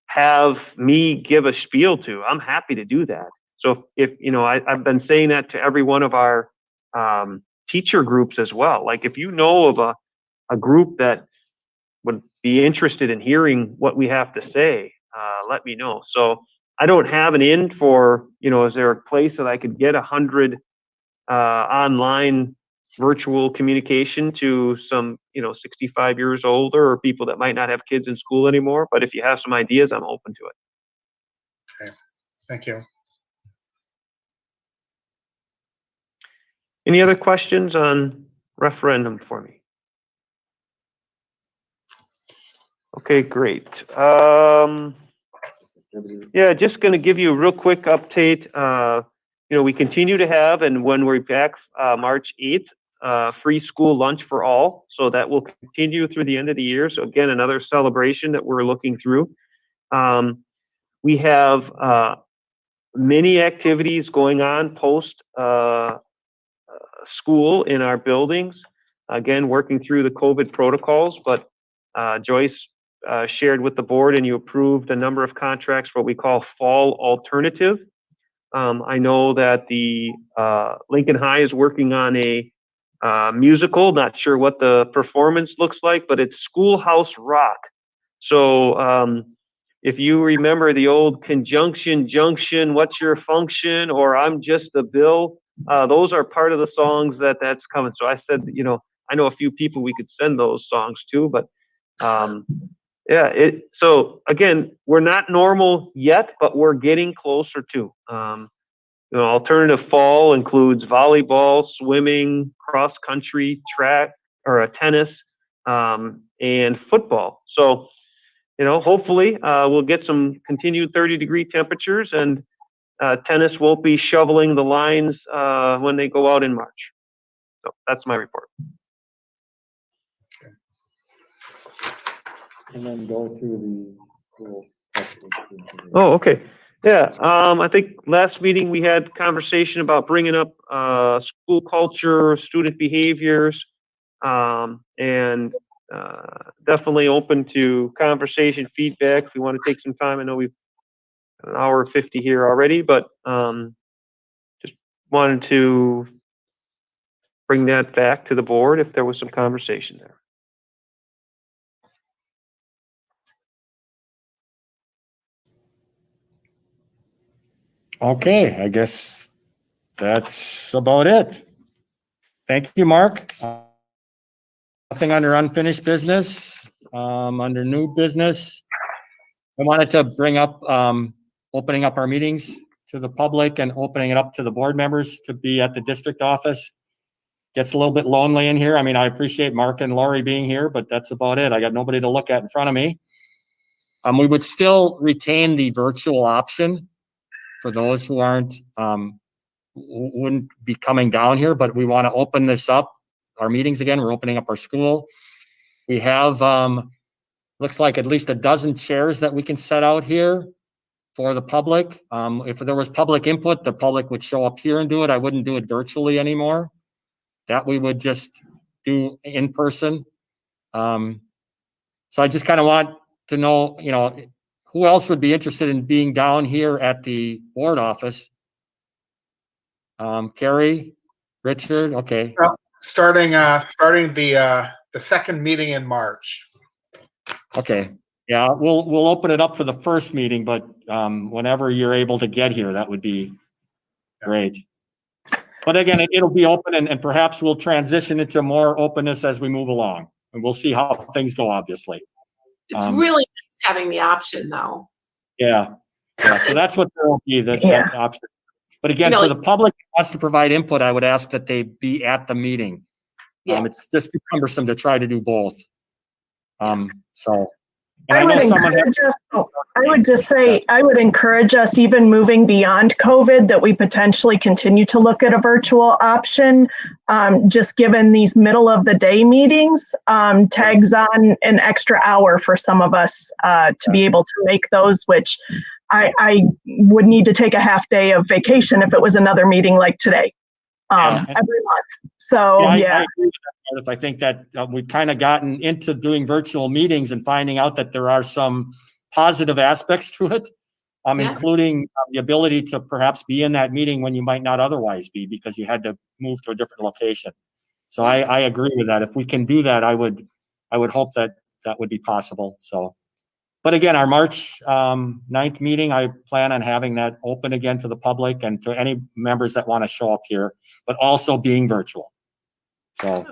S20: have me give a spiel to, I'm happy to do that. So if I've been saying that to every one of our teacher groups as well. Like if you know of a group that would be interested in hearing what we have to say, let me know. So I don't have an in for, is there a place that I could get 100 online virtual communication to some, 65 years older or people that might not have kids in school anymore. But if you have some ideas, I'm open to it.
S4: Okay, thank you.
S20: Any other questions on referendum for me? Okay, great. Yeah, just going to give you a real quick update. We continue to have, and when we're back March 8th, free school lunch for all. So that will continue through the end of the year. So again, another celebration that we're looking through. We have many activities going on post school in our buildings. Again, working through the COVID protocols, but Joyce shared with the board and you approved a number of contracts for what we call fall alternative. I know that the Lincoln High is working on a musical, not sure what the performance looks like, but it's Schoolhouse Rock. So if you remember the old Conjunction Junction, What's Your Function, or I'm Just a Bill, those are part of the songs that's coming. So I said, I know a few people we could send those songs to, but yeah, so again, we're not normal yet, but we're getting closer to. Alternative fall includes volleyball, swimming, cross country, track, or tennis, and football. So, hopefully we'll get some continued 30-degree temperatures and tennis won't be shoveling the lines when they go out in March. So that's my report.
S1: And then go to the school.
S20: Oh, okay. Yeah, I think last meeting we had conversation about bringing up school culture, student behaviors, and definitely open to conversation, feedback if we want to take some time. I know we've got an hour 50 here already, but just wanted to bring that back to the board if there was some conversation there.
S1: Okay, I guess that's about it. Thank you, Mark. Nothing under unfinished business. Under new business, I wanted to bring up opening up our meetings to the public and opening it up to the board members to be at the district office. Gets a little bit lonely in here. I mean, I appreciate Mark and Lori being here, but that's about it. I got nobody to look at in front of me. We would still retain the virtual option for those who aren't, wouldn't be coming down here, but we want to open this up, our meetings again. We're opening up our school. We have, looks like at least a dozen chairs that we can set out here for the public. If there was public input, the public would show up here and do it. I wouldn't do it virtually anymore. That we would just do in person. So I just kind of want to know, who else would be interested in being down here at the board office? Carrie, Richard, okay.
S4: Well, starting the second meeting in March.
S1: Okay, yeah, we'll open it up for the first meeting, but whenever you're able to get here, that would be great. But again, it'll be open and perhaps we'll transition into more openness as we move along. And we'll see how things go, obviously.
S19: It's really nice having the option though.
S1: Yeah. Yeah. So that's what there will be, that option. But again,
S19: You know,
S1: for the public who wants to provide input, I would ask that they be at the meeting.
S19: Yeah.
S1: It's just too cumbersome to try to do both. So, and
S17: I
S1: I know
S17: would
S1: someone.
S17: encourage us, I would just say, I would encourage us, even moving beyond COVID, that we potentially continue to look at a virtual option. Just given these middle of the day meetings, tags on an extra hour for some of us to be able to make those, which I would need to take a half day of vacation if it was another meeting like today, every month. So,
S1: I
S17: yeah.
S1: agree with that, Meredith. I think that we've kind of gotten into doing virtual meetings and finding out that there are some positive aspects to it, including the ability to perhaps be in that meeting when you might not otherwise be because you had to move to a different location. So I agree with that. If we can do that, I would hope that that would be possible. So, but again, our March 9th meeting, I plan on having that open again to the public and to any members that want to show up here, but also being virtual. So,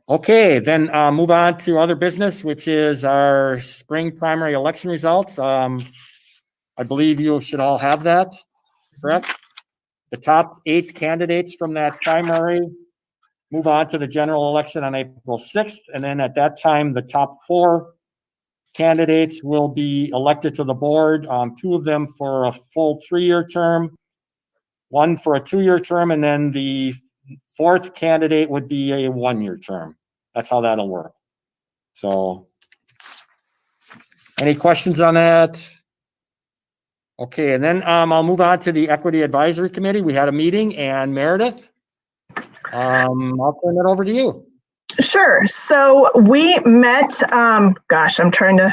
S1: okay, then move on to other business, which is our spring primary election results. I believe you should all have that, correct? The top 8 candidates from that primary move on to the general election on April 6th. And then at that time, the top 4 candidates will be elected to the board, 2 of them for a full 3-year term, 1 for a 2-year term, and then the 4th candidate would be a 1-year term. That's how that'll work. So, any questions on that? Okay, and then I'll move on to the Equity Advisory Committee. We had a meeting, and Meredith, I'll turn it over to you.
S17: Sure. So we met, gosh, I'm trying to,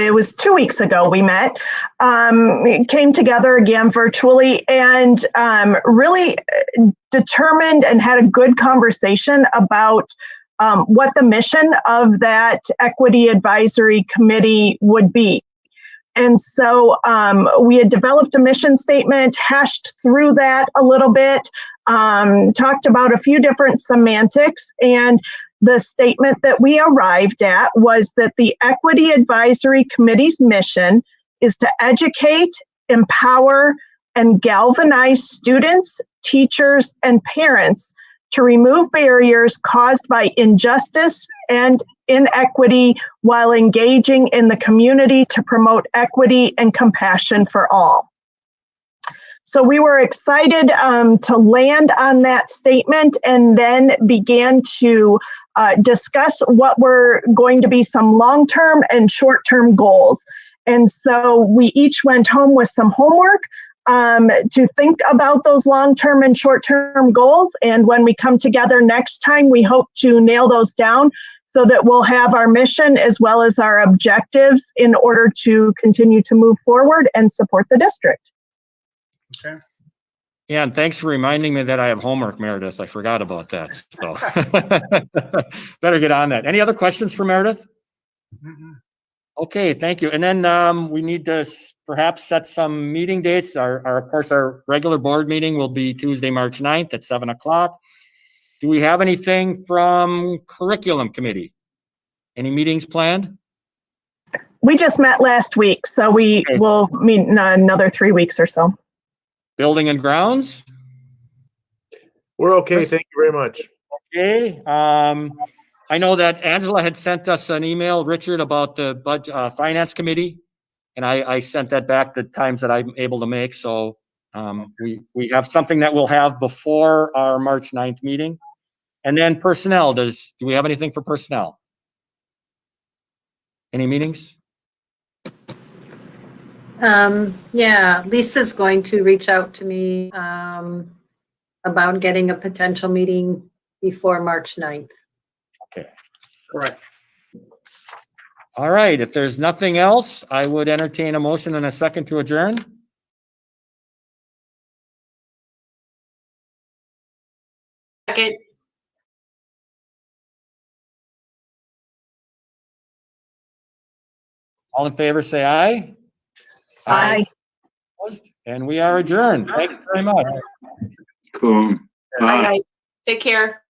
S17: it was 2 weeks ago we met, came together again virtually and really determined and had a good conversation about what the mission of that Equity Advisory Committee would be. And so we had developed a mission statement, hashed through that a little bit, talked about a few different semantics, and the statement that we arrived at was that the Equity Advisory Committee's mission is to educate, empower, and galvanize students, teachers, and parents to remove barriers caused by injustice and inequity while engaging in the community to promote equity and compassion for all. So we were excited to land on that statement and then began to discuss what were going to be some long-term and short-term goals. And so we each went home with some homework to think about those long-term and short-term goals. And when we come together next time, we hope to nail those down so that we'll have our mission as well as our objectives in order to continue to move forward and support the district.
S4: Okay.
S1: Yeah, and thanks for reminding me that I have homework, Meredith. I forgot about that. So better get on that. Any other questions for Meredith?
S4: Mm-hmm.
S1: Okay, thank you. And then we need to perhaps set some meeting dates. Of course, our regular board meeting will be Tuesday, March 9th at 7 o'clock. Do we have anything from Curriculum Committee? Any meetings planned?
S17: We just met last week, so we will meet in another 3 weeks or so.
S1: Building and Grounds?
S8: We're okay. Thank you very much.
S1: Okay. I know that Angela had sent us an email, Richard, about the Finance Committee, and I sent that back the times that I'm able to make. So we have something that we'll have before our March 9th meeting. And then Personnel, do we have anything for Personnel? Any meetings?
S18: Yeah, Lisa's going to reach out to me about getting a potential meeting before March 9th.
S1: Okay.
S18: Correct.
S1: All right. If there's nothing else, I would entertain a motion and a second to adjourn.
S19: Second.
S1: All in favor, say aye.
S17: Aye.
S1: And we are adjourned. Thank you very much.
S5: Cool.
S19: Bye, guys. Take care.